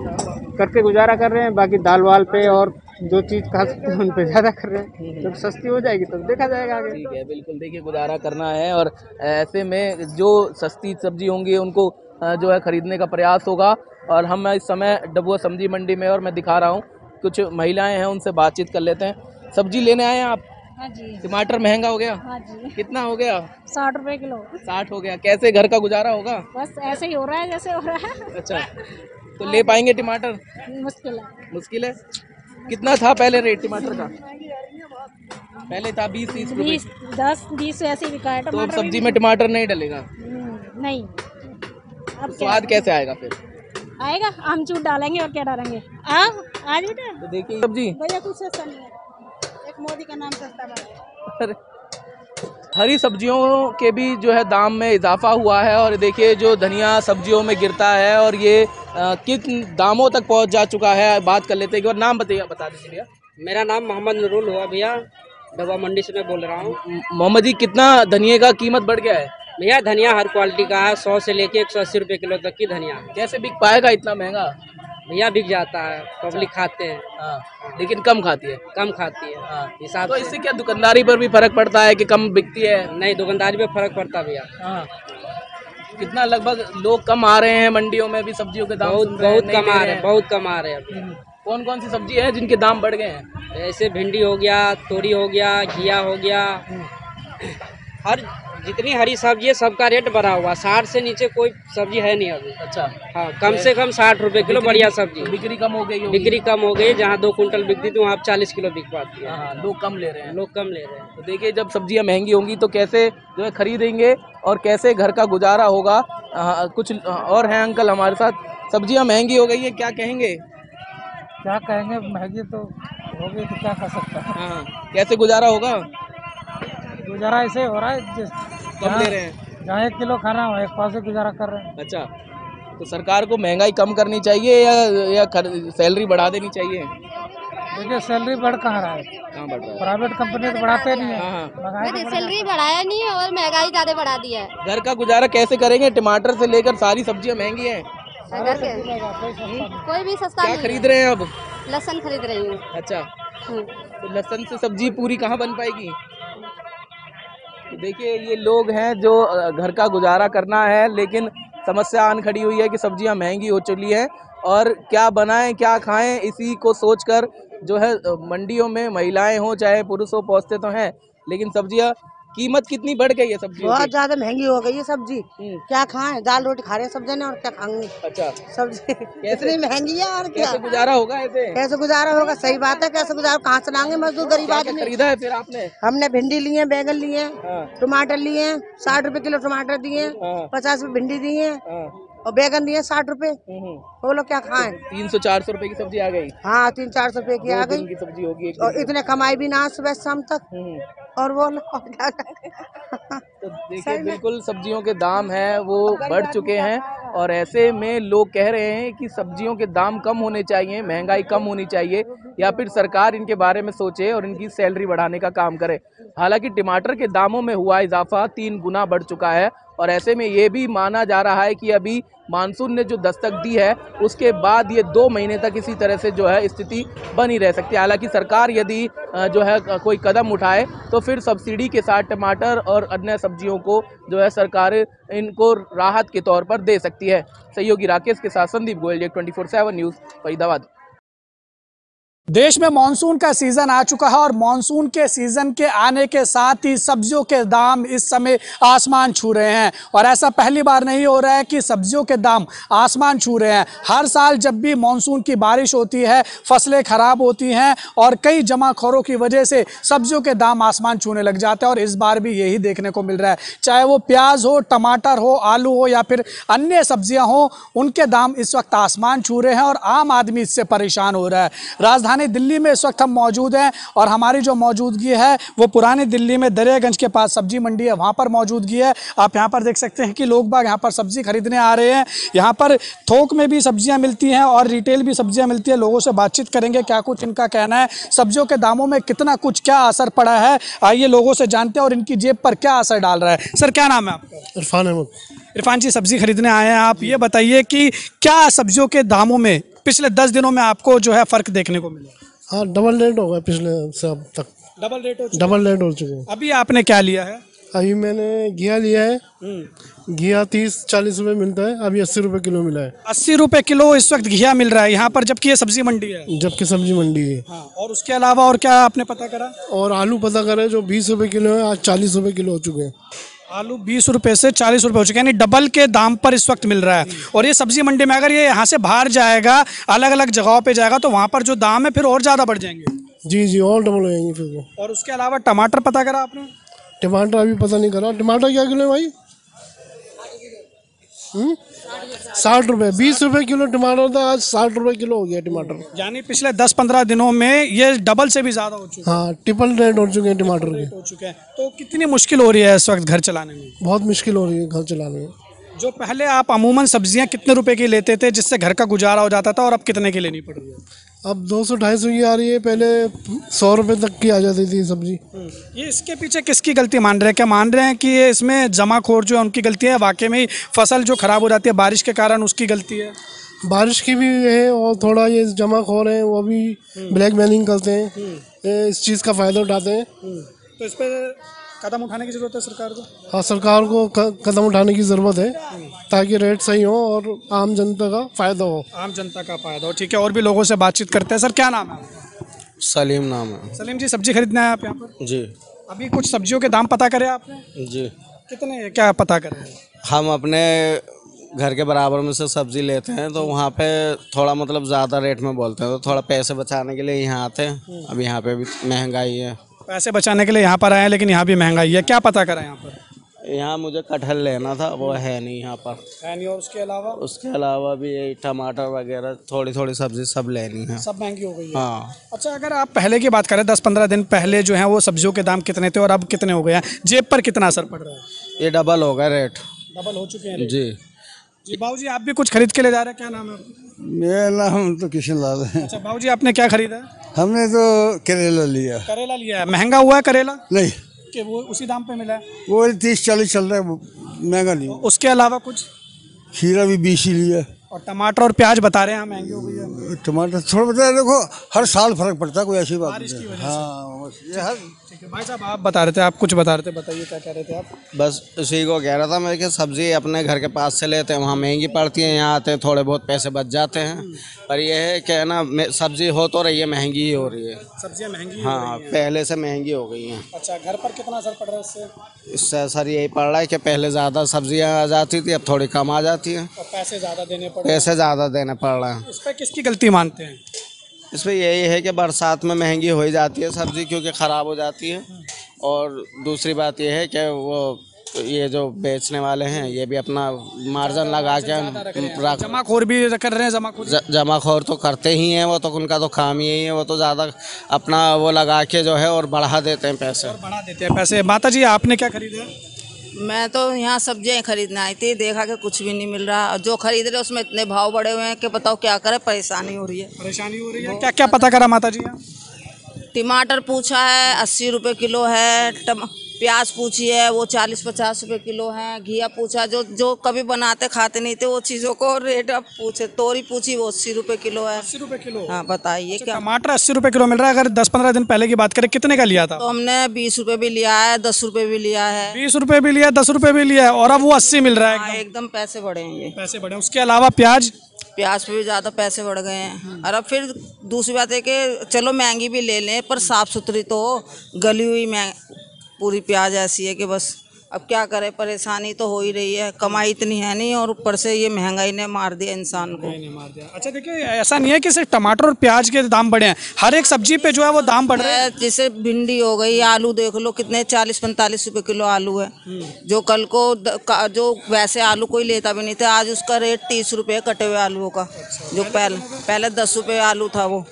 करके गुजारा कर रहे हैं, बाकी दाल वाल पे और जो चीज़ खा सकते हैं उन पे ज़्यादा कर रहे हैं। जब सस्ती हो जाएगी तो देखा जाएगा आगे। ठीक है, बिल्कुल, देखिए गुजारा करना है और ऐसे में जो सस्ती सब्जी होंगी उनको जो है खरीदने का प्रयास होगा। और हम इस समय डबुआ सब्जी मंडी में, और मैं दिखा रहा हूँ कुछ महिलाएं हैं, उनसे बातचीत कर लेते हैं। सब्जी लेने आए हैं आप? हाँ जी। टमाटर महंगा हो गया? हाँ जी। कितना हो गया? 60 रुपए किलो। 60 हो गया। कैसे घर का गुजारा होगा? बस ऐसे ही हो रहा है जैसे हो रहा है। अच्छा, तो ले पाएंगे टमाटर? मुश्किल है। मुश्किल है। कितना था पहले रेट टमाटर का? पहले था 20-30 रुपए। 20, 10, 20 ऐसे ही बिका है तो टमाटर। अब सब्जी में टमाटर नहीं डलेगा? नहीं। अब स्वाद कैसे आएगा फिर? आएगा, आमचूर डालेंगे और क्या डालेंगे। आज बेटा तो देखिए सब्जी भैया कुछ सस्ता नहीं है, एक मोदी का नाम सस्ता बना। हरी सब्जियों के भी जो है दाम में इजाफा हुआ है। और देखिए जो धनिया सब्जियों में गिरता है और ये किन दामों तक पहुंच जा चुका है, बात कर लेते हैं। एक बार नाम बता दीजिए भैया। मेरा नाम मोहम्मद नूरुल हुआ भैया, डबा मंडी से मैं बोल रहा हूँ। मोहम्मद जी, कितना धनिया का कीमत बढ़ गया है? भैया धनिया हर क्वालिटी का है, 100 से लेके 180 रुपए किलो तक की धनिया। कैसे बिक पाएगा इतना महंगा? भैया बिक जाता है, पब्लिक खाते हैं। हाँ, लेकिन कम खाती है। कम खाती है। हाँ, हिसाब तो इससे क्या दुकानदारी पर भी फर्क पड़ता है कि कम बिकती है? नहीं, दुकानदारी पे फर्क पड़ता है भैया। हाँ, कितना लगभग लोग कम आ रहे हैं मंडियों में भी सब्जियों के दाम? बहुत कम आ रहे हैं, बहुत कम आ रहे हैं। कौन कौन सी सब्जी है जिनके दाम बढ़ गए हैं? ऐसे भिंडी हो गया, तोरी हो गया, घिया हो गया, हर जितनी हरी सब्जी है सबका रेट बढ़ा हुआ। 60 से नीचे कोई सब्जी है नहीं अभी। अच्छा। हाँ, कम से कम 60 रुपए किलो बढ़िया सब्जी। बिक्री कम हो गई होगी? बिक्री कम हो गई, जहाँ 2 कुंटल बिकती थी वहाँ 40 किलो बिक पाती है। हाँ, लोग कम ले रहे हैं। लोग कम ले रहे हैं। तो देखिए जब सब्जियां महंगी होंगी तो कैसे जो है खरीदेंगे और कैसे घर का गुजारा होगा। कुछ और हैं अंकल हमारे साथ। सब्जियां महंगी हो गई है, क्या कहेंगे? क्या कहेंगे, महंगी तो हो गई तो क्या कर सकता है। हाँ, कैसे गुजारा होगा? गुजारा ऐसे हो रहा है, कम ले रहे हैं। जहाँ 1 किलो खाना हो 1 पाव से गुजारा कर रहे हैं। अच्छा, तो सरकार को महंगाई कम करनी चाहिए या सैलरी बढ़ा देनी चाहिए? देखिए सैलरी बढ़ कहाँ रहा है, कहाँ बढ़ रहा है? प्राइवेट कंपनी तो बढ़ाते नहीं है। सैलरी बढ़ाया नहीं है और महंगाई ज्यादा बढ़ा दी है। घर का गुजारा कैसे करेंगे? टमाटर से लेकर सारी सब्जियां महंगी हैं। कोई भी सस्ता क्या खरीद रहे हैं अब? लहसुन खरीद रही हूँ। अच्छा, तो लहसुन से सब्जी पूरी कहाँ बन पाएगी? तो देखिए ये लोग हैं जो घर का गुजारा करना है, लेकिन समस्या आन खड़ी हुई है कि सब्जियां महंगी हो चुकी हैं और क्या बनाएं क्या खाएं, इसी को सोचकर जो है मंडियों में महिलाएं हो चाहे पुरुष हो पहुंचते तो हैं, लेकिन सब्जियां कीमत कितनी बढ़ गई है सब्जी? बहुत ज्यादा महंगी हो गई है सब्जी। क्या खाएं, दाल रोटी खा रहे हैं सब जने और क्या खाएंगे। अच्छा, सब्जी इतनी महंगी है और क्या कैसे गुजारा होगा? ऐसे कैसे गुजारा होगा? सही बात है, कैसे गुजारा, कहाँ से लाएंगे मजदूर गरीब आदमी। खरीदा है फिर आपने? हमने भिंडी लिए, बैगन लिए, टमाटर लिए, 60 रुपए किलो टमाटर दिए, 50 रुपए भिंडी दिए और बैगन दिए 60 रुपए। वो लोग क्या खाएं? 300-400 रुपए की सब्जी आ गई। हाँ, 300-400 रुपए की आ गई की सब्जी होगी और इतने कमाई भी ना सुबह शाम तक। और वो लोग क्या तो देखिए बिल्कुल सब्जियों के दाम हैं वो बढ़ चुके हैं और ऐसे में लोग कह रहे हैं कि सब्जियों के दाम कम होने चाहिए, महंगाई कम होनी चाहिए। या फिर सरकार इनके बारे में सोचे और इनकी सैलरी बढ़ाने का काम करे। हालांकि टमाटर के दामों में हुआ इजाफा 3 गुना बढ़ चुका है और ऐसे में ये भी माना जा रहा है कि अभी मानसून ने जो दस्तक दी है उसके बाद ये 2 महीने तक इसी तरह से जो है स्थिति बनी रह सकती है। हालांकि सरकार यदि जो है कोई कदम उठाए तो फिर सब्सिडी के साथ टमाटर और अन्य सब्जियों को जो है सरकार इनको राहत के तौर पर दे सकती है। सहयोगी राकेश के साथ संदीप गोयल, 24/7 न्यूज़, फरीदाबाद। देश में मानसून का सीज़न आ चुका है और मानसून के सीज़न के आने के साथ ही सब्जियों के दाम इस समय आसमान छू रहे हैं और ऐसा पहली बार नहीं हो रहा है कि सब्जियों के दाम आसमान छू रहे हैं। हर साल जब भी मानसून की बारिश होती है फसलें ख़राब होती हैं और कई जमाखोरों की वजह से सब्जियों के दाम आसमान छूने लग जाते हैं और इस बार भी यही देखने को मिल रहा है। चाहे वो प्याज हो, टमाटर हो, आलू हो या फिर अन्य सब्जियाँ हों, उनके दाम इस वक्त आसमान छू रहे हैं और आम आदमी इससे परेशान हो रहा है। राजधानी दिल्ली में इस वक्त हम मौजूद हैं और हमारी जो मौजूदगी है वो पुरानी दिल्ली में दरियागंज के पास सब्जी मंडी है, वहाँ पर मौजूदगी है। आप यहाँ पर देख सकते हैं कि लोग बाग यहाँ पर सब्जी खरीदने आ रहे हैं। यहाँ पर थोक में भी सब्जियाँ मिलती हैं और रिटेल भी सब्जियाँ मिलती है। लोगों से बातचीत करेंगे क्या कुछ इनका कहना है, सब्जियों के दामों में कितना कुछ क्या असर पड़ा है, आइए लोगों से जानते हैं और इनकी जेब पर क्या असर डाल रहा है। सर क्या नाम है आपका? इरफान अहमद। इरफान जी सब्जी खरीदने आए हैं, आप ये बताइए कि क्या सब्जियों के दामों में पिछले 10 दिनों में आपको जो है फ़र्क देखने को मिला? हाँ, डबल रेट हो गया पिछले से अब तक। डबल रेट हो चुके हैं। अभी आपने क्या लिया है? अभी मैंने घिया लिया है। घिया 30-40 रुपए मिलता है, अभी 80 रुपए किलो मिला है। 80 रुपए किलो इस वक्त घिया मिल रहा है यहाँ पर, जबकि ये सब्जी मंडी है। जबकि सब्जी मंडी है। हाँ, और उसके अलावा और क्या आपने पता करा? और आलू पता करें जो 20 रुपए किलो है, आज 40 रुपए किलो हो चुके हैं। आलू 20 रुपए से 40 रुपए हो चुके हैं, यानी डबल के दाम पर इस वक्त मिल रहा है। और ये सब्जी मंडी में अगर ये यहाँ से बाहर जाएगा, अलग अलग जगहों पे जाएगा तो वहाँ पर जो दाम है फिर और ज़्यादा बढ़ जाएंगे। जी और डबल हो जाएंगे फिर तो। और उसके अलावा टमाटर पता करा आपने? टमाटर अभी पता नहीं करा। टमाटर क्या किलो है भाई? 60 रुपए। 20 रुपए किलो टमाटर था, आज 60 रुपए किलो हो गया टमाटर। यानी पिछले 10-15 दिनों में ये डबल से भी ज़्यादा हो चुका है। हाँ, ट्रिपल रेट हो चुके हैं टमाटर के। हो चुके हैं। तो कितनी मुश्किल हो रही है इस वक्त घर चलाने में? बहुत मुश्किल हो रही है घर चलाने में। जो पहले आप अमूमन सब्जियां कितने रुपए की लेते थे जिससे घर का गुजारा हो जाता था और अब कितने की लेनी पड़ रही है? अब 200-250 की आ रही है, पहले 100 रुपए तक की आ जाती थी सब्जी। ये इसके पीछे किसकी गलती मान रहे हैं? क्या मान रहे हैं कि ये इसमें जमाखोर जो है उनकी गलती है, वाकई में फसल जो खराब हो जाती है बारिश के कारण उसकी गलती है? बारिश की भी है और थोड़ा ये जमाखोर हैं वो भी ब्लैक मेलिंग करते हैं, इस चीज़ का फ़ायदा उठाते हैं। तो इस पर कदम उठाने की ज़रूरत है सरकार को। हाँ, सरकार को कदम उठाने की ज़रूरत है ताकि रेट सही हो और आम जनता का फ़ायदा हो। आम जनता का फ़ायदा हो, ठीक है। और भी लोगों से बातचीत करते हैं। सर क्या नाम है आपका? सलीम नाम है। सलीम जी सब्जी खरीदने आए आप यहाँ पर? जी। अभी कुछ सब्जियों के दाम पता करे आपने? जी। कितने क्या पता करें? हम अपने घर के बराबर में से सब्जी लेते हैं तो वहाँ पे थोड़ा मतलब ज़्यादा रेट में बोलते हैं, तो थोड़ा पैसे बचाने के लिए यहाँ आते हैं। अब यहाँ पे भी महंगाई है, पैसे बचाने के लिए यहाँ पर आए हैं, लेकिन यहाँ भी महंगाई है। क्या पता करा यहाँ पर? यहाँ मुझे कटहल लेना था, वो है नहीं यहाँ पर। है नहीं। और उसके अलावा भी यही टमाटर वगैरह थोड़ी थोड़ी सब्जी सब लेनी है। सब महंगी हो गई है। हाँ। अच्छा, अगर आप पहले की बात करें 10-15 दिन पहले जो है वो सब्जियों के दाम कितने थे और अब कितने हो गए हैं? जेब पर कितना असर पड़ रहा है? ये डबल हो गया रेट। डबल हो चुके हैं जी। जी बाबू जी, आप भी कुछ खरीद के ले जा रहे हैं, क्या नाम है आपका? मेरा नाम तो किशन लाल है। अच्छा बाबू जी, आपने क्या खरीदा है? हमने तो करेला लिया। करेला लिया है। महंगा हुआ है करेला? नहीं, कि वो उसी दाम पे मिला है? वो 30-40 चल रहा है, महंगा नहीं। उसके अलावा कुछ? खीरा भी 20 ही लिया। और टमाटर और प्याज बता रहे हैं महंगी हो गई है। टमाटर थोड़ा बता रहे, देखो हर साल फर्क पड़ता है, कोई ऐसी बात नहीं। हाँ, ये हर भाई साहब आप बता रहे थे, आप कुछ बता रहे थे, बताइए क्या कह रहे थे आप? बस उसी को कह रहा था मैं कि सब्ज़ी अपने घर के पास से लेते हैं, वहाँ महंगी पड़ती है, यहाँ आते हैं थोड़े बहुत पैसे बच जाते हैं। पर ये है कि ना सब्ज़ी हो तो रही है, महंगी ही हो रही है। सब्जियाँ महंगी? हाँ, पहले से महंगी हो गई हैं। अच्छा, घर पर कितना असर पड़ रहा है इससे? इससे असर यही पड़ रहा है कि पहले ज़्यादा सब्जियाँ आ जाती थी, अब थोड़ी कम आ जाती हैं। और पैसे ज़्यादा देने पड़ रहे हैं। इस पर किसकी गलती मानते हैं? इस पर यही है कि बरसात में महंगी हो ही जाती है सब्ज़ी, क्योंकि ख़राब हो जाती है। और दूसरी बात यह है कि वो ये जो बेचने वाले हैं ये भी अपना मार्जिन लगा के जमाखोर भी कर रहे हैं। जमाखोर तो करते ही हैं, वो तो उनका तो काम ही है, वो तो ज़्यादा अपना वो लगा के जो है और बढ़ा देते हैं पैसे। माता जी आपने क्या खरीदा? मैं तो यहाँ सब्जियाँ खरीदने आई थी, देखा कि कुछ भी नहीं मिल रहा, और जो खरीद रहे उसमें इतने भाव बढ़े हुए हैं कि बताओ क्या करे, परेशानी हो रही है। परेशानी हो रही है, क्या क्या पता करा माता जी? टमाटर पूछा है 80 रुपए किलो है, प्याज पूछी है वो 40-50 रुपए किलो है, घिया पूछा जो कभी बनाते खाते नहीं थे वो चीज़ों को रेट अब पूछे, तोरी पूछी वो 80 रुपए किलो है। 80 रुपए किलो? हाँ बताइए क्या। टमाटर 80 रुपए किलो मिल रहा है। अगर 10-15 दिन पहले की बात करें कितने का लिया था? तो हमने 20 रुपए भी लिया है, 10 रुपए भी लिया है। 20 रुपए भी लिया, 10 रुपए भी लिया है, और अब वो 80 मिल रहा है। एकदम पैसे बढ़े हैं ये, पैसे बढ़े। उसके अलावा प्याज पे भी ज़्यादा पैसे बढ़ गए हैं। और अब फिर दूसरी बात है कि चलो महंगी भी ले लें पर साफ़ सुथरी तो हो, गली हुई पूरी प्याज ऐसी है कि बस अब क्या करें, परेशानी तो हो ही रही है, कमाई इतनी है नहीं और ऊपर से ये महंगाई ने मार दिया इंसान को। अच्छा देखिए, ऐसा नहीं है कि सिर्फ टमाटर और प्याज के दाम बढ़े हैं, हर एक सब्जी पे जो है वो दाम बढ़ रहे हैं। जैसे भिंडी हो गई, आलू देख लो कितने 40-45 रुपए किलो आलू है, जो कल को जो वैसे आलू कोई लेता भी नहीं था, आज उसका रेट 30 रुपये कटे हुए आलूओं का। जो पहले 10 रुपये आलू था वो,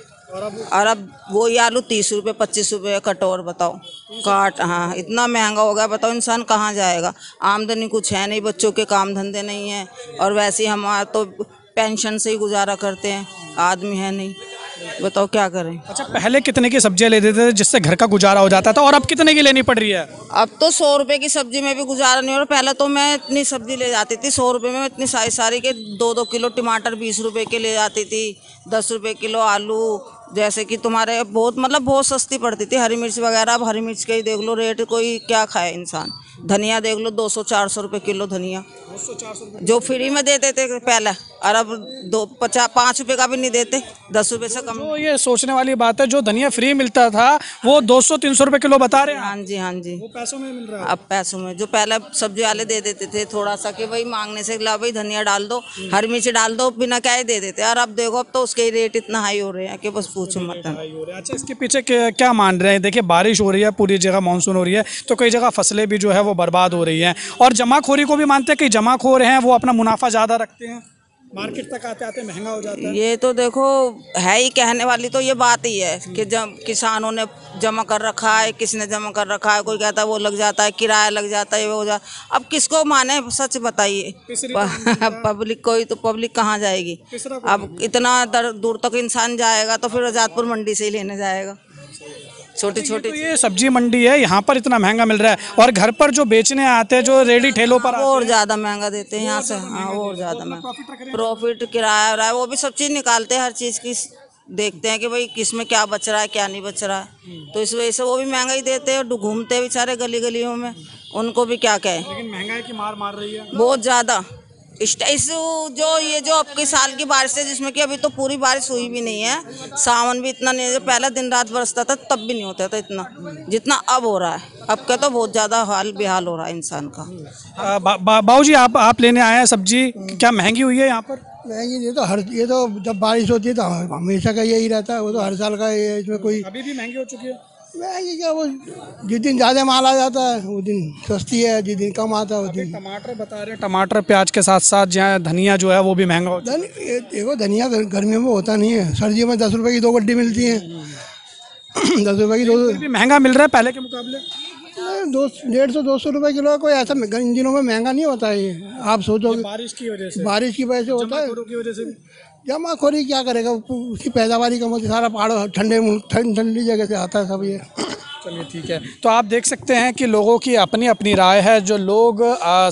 और अब वही आलू 30 रुपये 25 रुपये कटोर। बताओ काट, हाँ इतना महंगा हो गया, बताओ इंसान कहाँ जाएगा। आमदनी कुछ है नहीं, बच्चों के काम धंधे नहीं है, और वैसे ही हमारा तो पेंशन से ही गुजारा करते हैं, आदमी है नहीं, बताओ क्या करें। अच्छा पहले कितने की सब्जियां लेते थे जिससे घर का गुजारा हो जाता था, और अब कितने की लेनी पड़ रही है? अब तो 100 रुपये की सब्जी में भी गुजारा नहीं हो रहा। पहले तो मैं इतनी सब्जी ले जाती थी 100 रुपये में, इतनी सारी के 2-2 किलो टमाटर 20 रुपये के ले जाती थी, 10 रुपये किलो आलू, जैसे कि तुम्हारे बहुत सस्ती पड़ती थी हरी मिर्च वगैरह। अब हरी मिर्च का ही देख लो रेट, कोई क्या खाए इंसान। धनिया देख लो 200-400 रुपये किलो धनिया, जो फ्री में देते थे पहले, और अब 5 रुपये का भी नहीं देते, 10 रुपये से कम। तो ये सोचने वाली बात है, जो धनिया फ्री मिलता था वो 200-300 रुपये किलो बता रहे हैं। हाँ जी, हाँ जी, वो पैसों में मिल रहा है। अब पैसों में, जो पहले सब्जी वाले दे देते थे थोड़ा सा कि भाई मांगने से ला भाई धनिया डाल दो, हरी मिर्च डाल दो, बिना क्या ही दे देते। और अब देखो अब तो उसके ही रेट इतना हाई हो रहे हैं कि बस पूछो मत। अच्छा इसके पीछे क्या मान रहे हैं? देखिए बारिश हो रही है, पूरी जगह मानसून हो रही है, तो कई जगह फसलें भी जो है वो बर्बाद हो रही हैं, और जमाखोरी को भी मानते हैं कि जमाखोर हैं वो अपना मुनाफा ज़्यादा रखते हैं, मार्केट तक आते आते महंगा हो जाता है। ये तो देखो है ही, कहने वाली तो ये बात ही है कि जब किसानों ने जमा कर रखा है, किसने जमा कर रखा है, कोई कहता है वो लग जाता है, किराया लग जाता है, वो हो जाता। अब किसको माने, सच बताइए। पब्लिक कोई तो पब्लिक कहाँ जाएगी? अब इतना दूर तक इंसान जाएगा तो फिर आजादपुर मंडी से ही लेने जाएगा। छोटी तो ये सब्जी मंडी है, यहाँ पर इतना महंगा मिल रहा है, और घर पर जो बेचने आते हैं, जो रेडी ठेलों पर और ज़्यादा महंगा देते हैं यहाँ से। हाँ और ज़्यादा महंगा, प्रॉफिट किराया रहा है, वो भी सब चीज़ निकालते हैं, हर चीज़ की देखते हैं कि भाई किस में क्या बच रहा है क्या नहीं बच रहा है, तो इस वजह से वो भी महंगा ही देते हैं। घूमते हैं बेचारे गली गलियों में, उनको भी क्या कहें। लेकिन महंगाई की मार रही है बहुत ज़्यादा। इस जो अब के साल की बारिश है, जिसमें कि अभी तो पूरी बारिश हुई भी नहीं है, सावन भी इतना नहीं है, पहले दिन रात बरसता था तब भी नहीं होता था इतना जितना अब हो रहा है। अब का तो बहुत ज़्यादा हाल बेहाल हो रहा है इंसान का। बाबू जी आप लेने आए हैं सब्जी, क्या महंगी हुई है यहाँ पर? महंगी ये तो जब बारिश होती है तो हमेशा का यही रहता है, वो तो हर साल का है, इसमें कोई अभी भी महंगी हो चुकी है। महंगी क्या, वो जिस दिन ज़्यादा माल आ जाता है वो दिन सस्ती है, जिस दिन कम आता है वो दिन। टमाटर बता रहे हैं, टमाटर प्याज के साथ साथ जहाँ धनिया जो है वो भी महंगा होता है। देखो धनिया गर्मियों में होता नहीं है, सर्दियों में 10 रुपए की 2 गड्डी मिलती है। 10 रुपए की 2 महंगा मिल रहा है पहले के मुकाबले। 150-200 रुपए किलो, कोई ऐसा इन दिनों में महंगा नहीं होता है ये, आप सोचोगे। बारिश की वजह से होता है। जमाखोरी क्या करेगा, उसकी पैदावारी कम होती, सारा पहाड़ ठंडी जगह से आता है सब ये। चलिए ठीक है, तो आप देख सकते हैं कि लोगों की अपनी अपनी राय है। जो लोग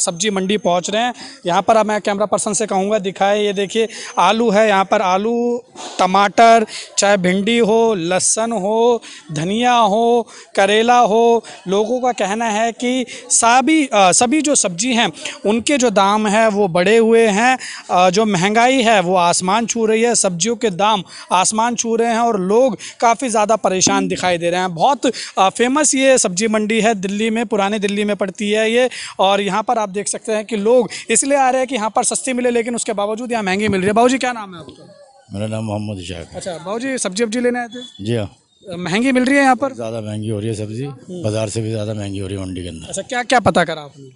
सब्जी मंडी पहुंच रहे हैं, यहाँ पर अब मैं कैमरा पर्सन से कहूँगा दिखाए, ये देखिए आलू है, यहाँ पर आलू, टमाटर, चाहे भिंडी हो, लहसुन हो, धनिया हो, करेला हो, लोगों का कहना है कि सभी जो सब्जी हैं उनके जो दाम है वो बढ़े हुए हैं। जो महंगाई है वो आसमान छू रही है, सब्जियों के दाम आसमान छू रहे हैं, और लोग काफ़ी ज़्यादा परेशान दिखाई दे रहे हैं। बहुत फेमस ये सब्जी मंडी है, दिल्ली में, पुरानी दिल्ली में पड़ती है ये, और यहाँ पर आप देख सकते हैं कि लोग इसलिए आ रहे हैं कि यहाँ पर सस्ती मिले, लेकिन उसके बावजूद यहाँ महंगी मिल रही है। बाबू जी क्या नाम है आपका? मेरा नाम मोहम्मद इशाक। अच्छा बाबू जी, सब्जी लेने आए थे? जी हाँ। महंगी मिल रही है यहाँ पर? ज़्यादा महंगी हो रही है सब्जी, बाजार से भी ज़्यादा महंगी हो रही है मंडी के अंदर। अच्छा क्या क्या पता करा आपने?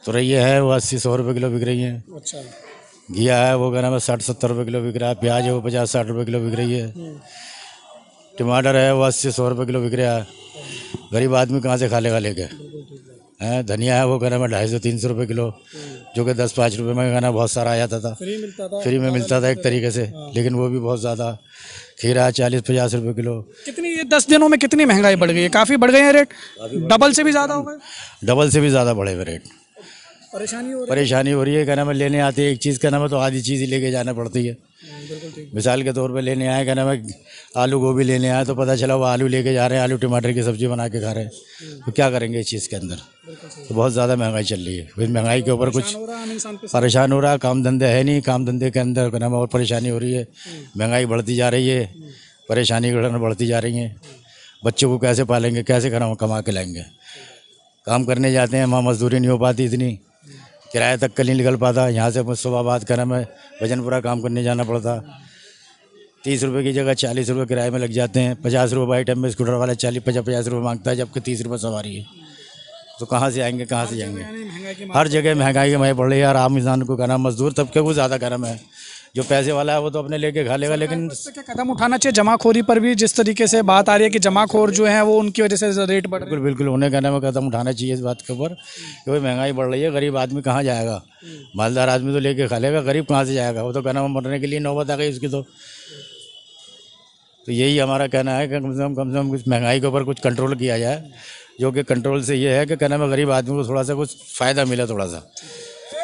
तुरैया है वो 80-100 रुपये किलो बिक रही है। अच्छा। घिया है वो कहना 60-70 रुपये किलो बिक रहा है। प्याज है वो 50-60 रुपये किलो बिक रही है। टमाटर है वो 80-100 रुपये किलो बिक रहा है। गरीब आदमी कहाँ से खा लेगा लेके। है। धनिया है वो कहना मैं 250-300 रुपये किलो, जो कि 10-5 रुपये में कहना बहुत सारा आ जाता था, फ्री में मिलता था एक तरीके से, लेकिन वो भी बहुत ज़्यादा। खीरा 40-50 रुपये किलो। कितनी ये 10 दिनों में कितनी महंगाई बढ़ गई है? काफ़ी बढ़ गए हैं रेट, डबल से भी ज़्यादा हो गए। डबल से भी ज़्यादा बढ़े हुए रेट। परेशानी हो रही है कहना मैं लेने आते एक चीज़ कहना मैं तो आधी चीज़ ही लेके जाना पड़ती है। मिसाल के तौर पे लेने आए कहना मैं आलू गोभी लेने आए तो पता चला वो आलू लेके जा रहे हैं, आलू टमाटर की सब्जी बना के खा रहे हैं, तो क्या करेंगे इस चीज़ के अंदर? तो बहुत ज़्यादा महंगाई चल रही है। फिर महंगाई के ऊपर कुछ परेशान हो रहा है, काम धंधे है नहीं, काम धंधे के अंदर कहना और परेशानी हो रही है, महंगाई बढ़ती जा रही है, परेशानी बढ़ती जा रही है। बच्चों को कैसे पालेंगे, कैसे कमा के लाएंगे? काम करने जाते हैं वहाँ मजदूरी नहीं हो पाती, इतनी किराया तक का नहीं निकल पाता। यहाँ से सुबह बात करा मैं वजनपुरा काम करने जाना पड़ता, 30 रुपये की जगह 40 रुपये किराए में लग जाते हैं। 50 रुपये बाई टाइम में स्कूटर वाला 40-50 रुपये मांगता है, जबकि 30 रुपये सवारी है। तो कहाँ से आएंगे, कहाँ से जाएंगे? हर जगह महंगाई की मार बढ़ रही है यार। आम इंसान को कहना, मजदूर तबके को ज़्यादा गर्म है, जो पैसे वाला है वो तो अपने लेके खा लेगा, लेकिन क्या कदम उठाना चाहिए? जमाखोरी पर भी जिस तरीके से बात आ रही है कि जमाखोर जो है वो उनकी वजह से रेट बढ़ रहे हैं। बिल्कुल उन्हें कहने में कदम उठाना चाहिए इस बात के ऊपर कि भाई महंगाई बढ़ रही है, गरीब आदमी कहाँ जाएगा? मालदार आदमी तो लेके खा लेगा, गरीब कहाँ से जाएगा? वो तो कहना मरने के लिए नौबत आ गई उसकी। तो यही हमारा कहना है कि कम से कम कुछ महंगाई के ऊपर कुछ कंट्रोल किया जाए, जो कि कंट्रोल से ये है कि कहना में गरीब आदमी को थोड़ा सा कुछ फ़ायदा मिले थोड़ा सा।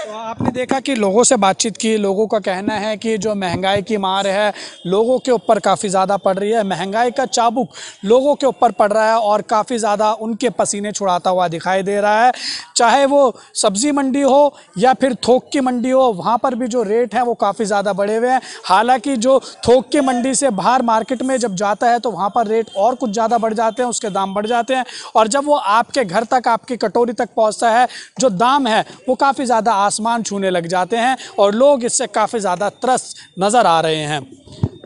तो आपने देखा कि लोगों से बातचीत की, लोगों का कहना है कि जो महंगाई की मार है लोगों के ऊपर काफ़ी ज़्यादा पड़ रही है, महंगाई का चाबुक लोगों के ऊपर पड़ रहा है और काफ़ी ज़्यादा उनके पसीने छुड़ाता हुआ दिखाई दे रहा है। चाहे वो सब्ज़ी मंडी हो या फिर थोक की मंडी हो, वहाँ पर भी जो रेट हैं वो काफ़ी ज़्यादा बढ़े हुए हैं। हालांकि जो थोक की मंडी से बाहर मार्केट में जब जाता है तो वहाँ पर रेट और कुछ ज़्यादा बढ़ जाते हैं, उसके दाम बढ़ जाते हैं, और जब वो आपके घर तक, आपकी कटोरी तक पहुँचता है, जो दाम है वो काफ़ी ज़्यादा आसमान छूने लग जाते हैं और लोग इससे काफ़ी ज़्यादा त्रस्त नज़र आ रहे हैं।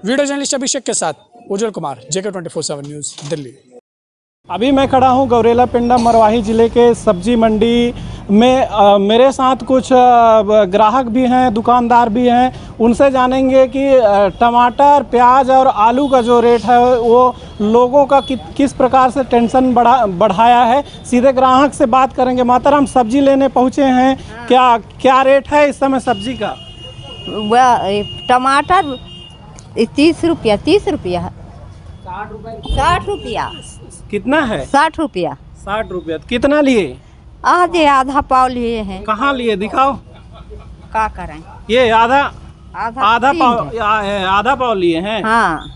वीडियो जर्नलिस्ट अभिषेक के साथ उज्जवल कुमार, JK 24/7 न्यूज़, दिल्ली। अभी मैं खड़ा हूं गौरेला पिंडा मरवाही ज़िले के सब्जी मंडी में। मेरे साथ कुछ ग्राहक भी हैं, दुकानदार भी हैं। उनसे जानेंगे कि टमाटर, प्याज और आलू का जो रेट है वो लोगों का किस प्रकार से टेंशन बढ़ाया है। सीधे ग्राहक से बात करेंगे। मातर, हम सब्जी लेने पहुंचे हैं, क्या रेट है इस समय सब्जी का? टमाटर 30 रुपया 60 रुपया। कितना है? 60 रुपया। 60 रुपया। कितना लिए? आधा पाव लिए हैं। कहाँ लिए, दिखाओ। क्या करें? ये आधा पाव लिए हैं। हाँ।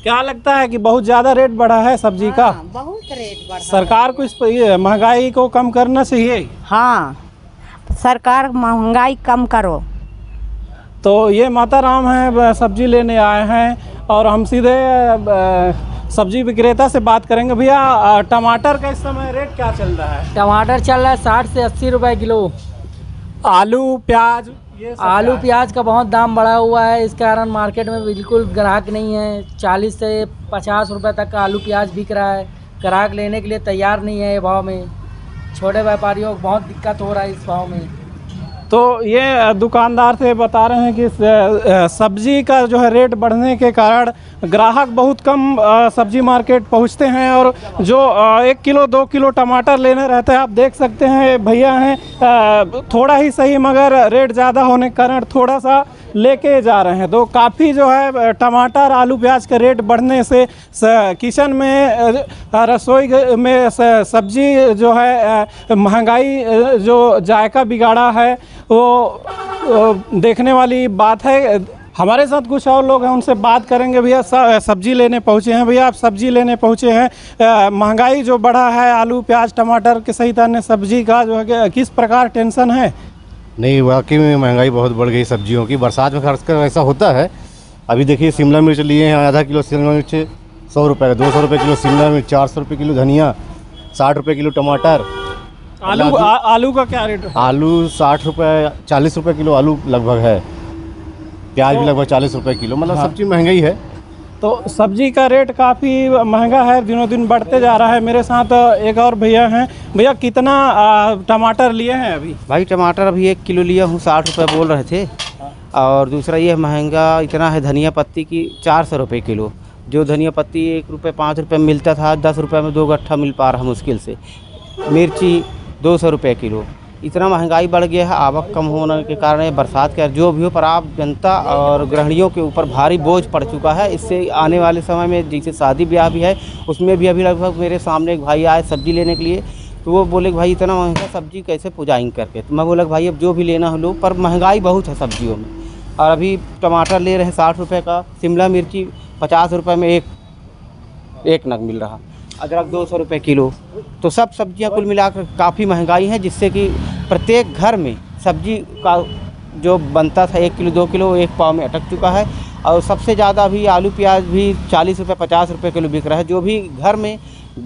क्या लगता है कि बहुत ज़्यादा रेट बढ़ा है सब्जी का? बहुत रेट बढ़ा। सरकार को इस महंगाई को कम करना चाहिए। हाँ, सरकार महंगाई कम करो। तो ये माता राम है, सब्जी लेने आए हैं और हम सीधे सब्जी विक्रेता से बात करेंगे। भैया, टमाटर का इस समय रेट क्या चल रहा है? टमाटर चल रहा है 60 से 80 रुपए किलो। आलू, प्याज, आलू प्याज का बहुत दाम बढ़ा हुआ है, इस कारण मार्केट में बिल्कुल ग्राहक नहीं है। 40 से 50 रुपए तक का आलू प्याज बिक रहा है, ग्राहक लेने के लिए तैयार नहीं है। ये भाव में छोटे व्यापारियों को बहुत दिक्कत हो रहा है इस भाव में। तो ये दुकानदार से बता रहे हैं कि सब्जी का जो है रेट बढ़ने के कारण ग्राहक बहुत कम सब्जी मार्केट पहुंचते हैं और जो 1 किलो 2 किलो टमाटर लेने रहते हैं, आप देख सकते हैं भैया हैं, थोड़ा ही सही मगर रेट ज़्यादा होने के कारण थोड़ा सा लेके जा रहे हैं। तो काफ़ी जो है टमाटर, आलू प्याज का रेट बढ़ने से किचन में, रसोई में सब्जी जो है महंगाई जो जायका बिगाड़ा है वो देखने वाली बात है। हमारे साथ कुछ और लोग हैं, उनसे बात करेंगे। भैया, सब्जी लेने पहुंचे हैं। भैया, आप सब्जी लेने पहुंचे हैं, महंगाई जो बढ़ा है आलू प्याज टमाटर के सहित अन्य सब्जी का जो है किस प्रकार टेंशन है? नहीं, वाकई में महंगाई बहुत बढ़ गई सब्जियों की। बरसात में खर्च कर ऐसा होता है। अभी देखिए, शिमला मिर्च लिए हैं, आधा किलो शिमला मिर्च 100 रुपये का, 200 रुपये किलो शिमला मिर्च, 400 रुपये किलो धनिया, 60 रुपये किलो टमाटर। आलू का क्या रेट है? आलू 60 रुपये 40 रुपये किलो आलू लगभग है। प्याज भी लगभग 40 रुपये किलो, मतलब सब्जी महंगाई है। तो सब्जी का रेट काफ़ी महंगा है, दिनों दिन बढ़ते जा रहा है। मेरे साथ एक और भैया हैं। भैया, कितना टमाटर लिए हैं अभी? भाई, टमाटर अभी 1 किलो लिया हूँ, 60 रुपये बोल रहे थे। और दूसरा ये महंगा इतना है धनिया पत्ती की 400 रुपये किलो। जो धनिया पत्ती 1 रुपये 5 रुपये में मिलता था, 10 रुपये में 2 गट्ठा मिल पा रहा मुश्किल से। मिर्ची 200 रुपये किलो। इतना महंगाई बढ़ गया है, आवक कम होने के कारण ये बरसात के जो भी हो पर आप जनता और गृहिणियों के ऊपर भारी बोझ पड़ चुका है। इससे आने वाले समय में जैसे शादी ब्याह भी है, उसमें भी अभी लगभग मेरे सामने एक भाई आए सब्ज़ी लेने के लिए, तो वो बोले कि भाई इतना महंगा सब्ज़ी कैसे पुजाएंगे करके। तो मैं बोला कि भाई अब जो भी लेना हो लो, पर महंगाई बहुत है सब्जियों में। और अभी टमाटर ले रहे हैं 60 रुपये का, शिमला मिर्ची 50 रुपये में एक नग मिल रहा, अदरक 200 रुपये किलो। तो सब सब्जियां कुल मिलाकर काफ़ी महंगाई है, जिससे कि प्रत्येक घर में सब्जी का जो बनता था 1 किलो 2 किलो 1 पाव में अटक चुका है। और सबसे ज़्यादा अभी आलू प्याज भी 40 रुपये 50 रुपये किलो बिक रहा है। जो भी घर में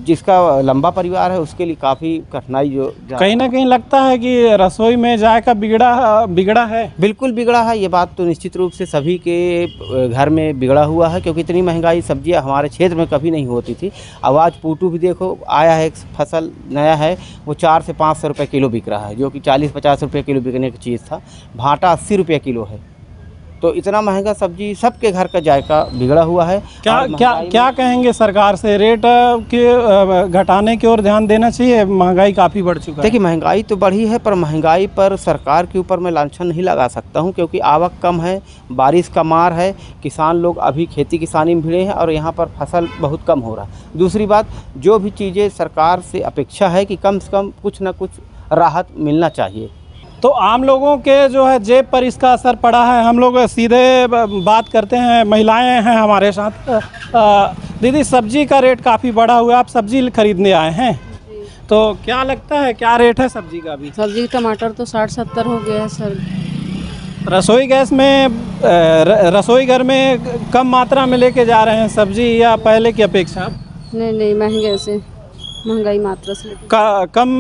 जिसका लंबा परिवार है उसके लिए काफ़ी कठिनाई जो कहीं ना कहीं लगता है कि रसोई में जायका बिगड़ा है। बिल्कुल बिगड़ा है, ये बात तो निश्चित रूप से सभी के घर में बिगड़ा हुआ है, क्योंकि इतनी महंगाई सब्जियां हमारे क्षेत्र में कभी नहीं होती थी। अब आज पूटू भी देखो आया है, एक फसल नया है, वो 400 से 500 रुपये किलो बिक रहा है, जो कि 40-50 रुपये किलो बिकने की चीज़ था। भाटा 80 रुपये किलो है। तो इतना महंगा सब्जी सबके घर का जायका बिगड़ा हुआ है। क्या कहेंगे सरकार से? रेट के घटाने की ओर ध्यान देना चाहिए, महंगाई काफ़ी बढ़ चुका है। देखिए महंगाई तो बढ़ी है, पर महंगाई पर सरकार के ऊपर मैं लांछन नहीं लगा सकता हूं, क्योंकि आवक कम है, बारिश का मार है, किसान लोग अभी खेती किसानी में भिड़े हैं और यहाँ पर फसल बहुत कम हो रहा है। दूसरी बात, जो भी चीज़ें सरकार से अपेक्षा है कि कम से कम कुछ न कुछ राहत मिलना चाहिए। तो आम लोगों के जो है जेब पर इसका असर पड़ा है। हम लोग सीधे बात करते हैं, महिलाएं हैं हमारे साथ। दीदी, सब्जी का रेट काफ़ी बढ़ा हुआ है, आप सब्जी खरीदने आए हैं, तो क्या लगता है क्या रेट है सब्जी का? अभी सब्जी टमाटर तो 60-70 हो गया है सर। रसोई गैस में रसोई घर में कम मात्रा में लेके जा रहे हैं सब्जी, या पहले की अपेक्षा? नहीं, महंगे से महंगाई मात्रा से कम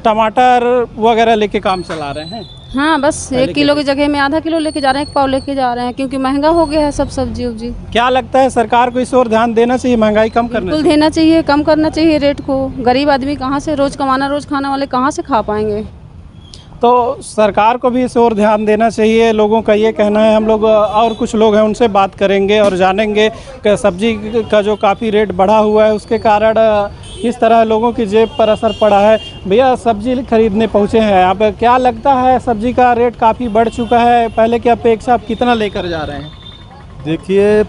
टमाटर वगैरह लेके काम चला रहे हैं। हाँ, बस 1 किलो की जगह में आधा किलो लेके जा रहे हैं, 1 पाव लेके जा रहे हैं, क्योंकि महंगा हो गया है सब सब्जी उब्जी। क्या लगता है सरकार को इस ओर ध्यान देना चाहिए, महंगाई कम करना चाहिए? बिल्कुल देना चाहिए, कम करना चाहिए रेट को। गरीब आदमी कहाँ से रोज़ कमाना, रोज़ खाने वाले कहाँ से खा पाएंगे? तो सरकार को भी इस ओर ध्यान देना चाहिए, लोगों का ये कहना है। हम लोग और कुछ लोग हैं, उनसे बात करेंगे और जानेंगे कि सब्जी का जो काफ़ी रेट बढ़ा हुआ है उसके कारण किस तरह लोगों की जेब पर असर पड़ा है। भैया, सब्जी खरीदने पहुंचे हैं आप, क्या लगता है सब्जी का रेट काफ़ी बढ़ चुका है, पहले की अपेक्षा आप कितना लेकर जा रहे हैं? देखिए,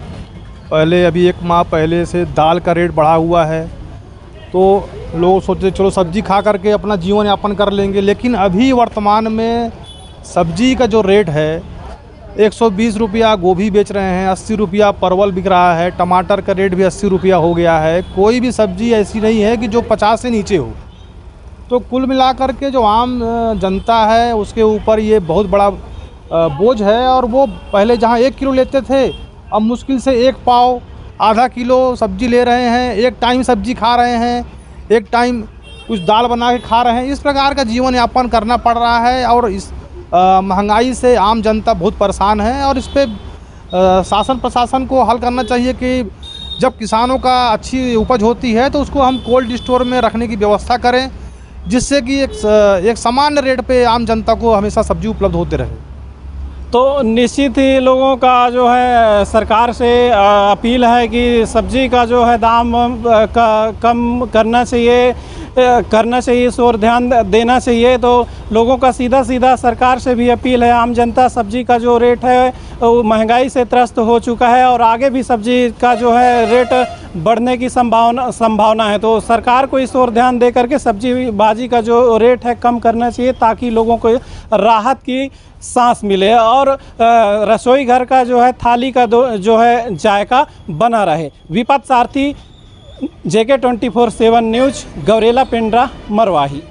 पहले अभी 1 माह पहले से दाल का रेट बढ़ा हुआ है, तो लोग सोचते चलो सब्जी खा करके अपना जीवन यापन कर लेंगे, लेकिन अभी वर्तमान में सब्जी का जो रेट है 120 रुपया गोभी बेच रहे हैं, 80 रुपया परवल बिक रहा है, टमाटर का रेट भी 80 रुपया हो गया है। कोई भी सब्जी ऐसी नहीं है कि जो 50 से नीचे हो। तो कुल मिलाकर के जो आम जनता है उसके ऊपर ये बहुत बड़ा बोझ है। और वो पहले जहाँ 1 किलो लेते थे, अब मुश्किल से 1 पाव आधा किलो सब्जी ले रहे हैं, एक टाइम सब्जी खा रहे हैं, एक टाइम कुछ दाल बना के खा रहे हैं। इस प्रकार का जीवन यापन करना पड़ रहा है और इस महंगाई से आम जनता बहुत परेशान है। और इस पर शासन प्रशासन को हल करना चाहिए कि जब किसानों का अच्छी उपज होती है तो उसको हम कोल्ड स्टोर में रखने की व्यवस्था करें, जिससे कि एक सामान्य रेट पे आम जनता को हमेशा सब्जी उपलब्ध होते रहे। तो निश्चित ही लोगों का जो है सरकार से अपील है कि सब्जी का जो है दाम कम करना चाहिए, इस ओर ध्यान देना चाहिए। तो लोगों का सीधा सरकार से भी अपील है। आम जनता सब्जी का जो रेट है वो महंगाई से त्रस्त हो चुका है और आगे भी सब्जी का जो है रेट बढ़ने की संभावना है। तो सरकार को इस ओर ध्यान दे करके सब्जी भाजी का जो रेट है कम करना चाहिए, ताकि लोगों को राहत की सांस मिले और रसोई घर का जो है थाली का जो है जायका बना रहे। विपत सारथी, JK 24/7 न्यूज़, गौरेला पेंड्रा, मरवाही।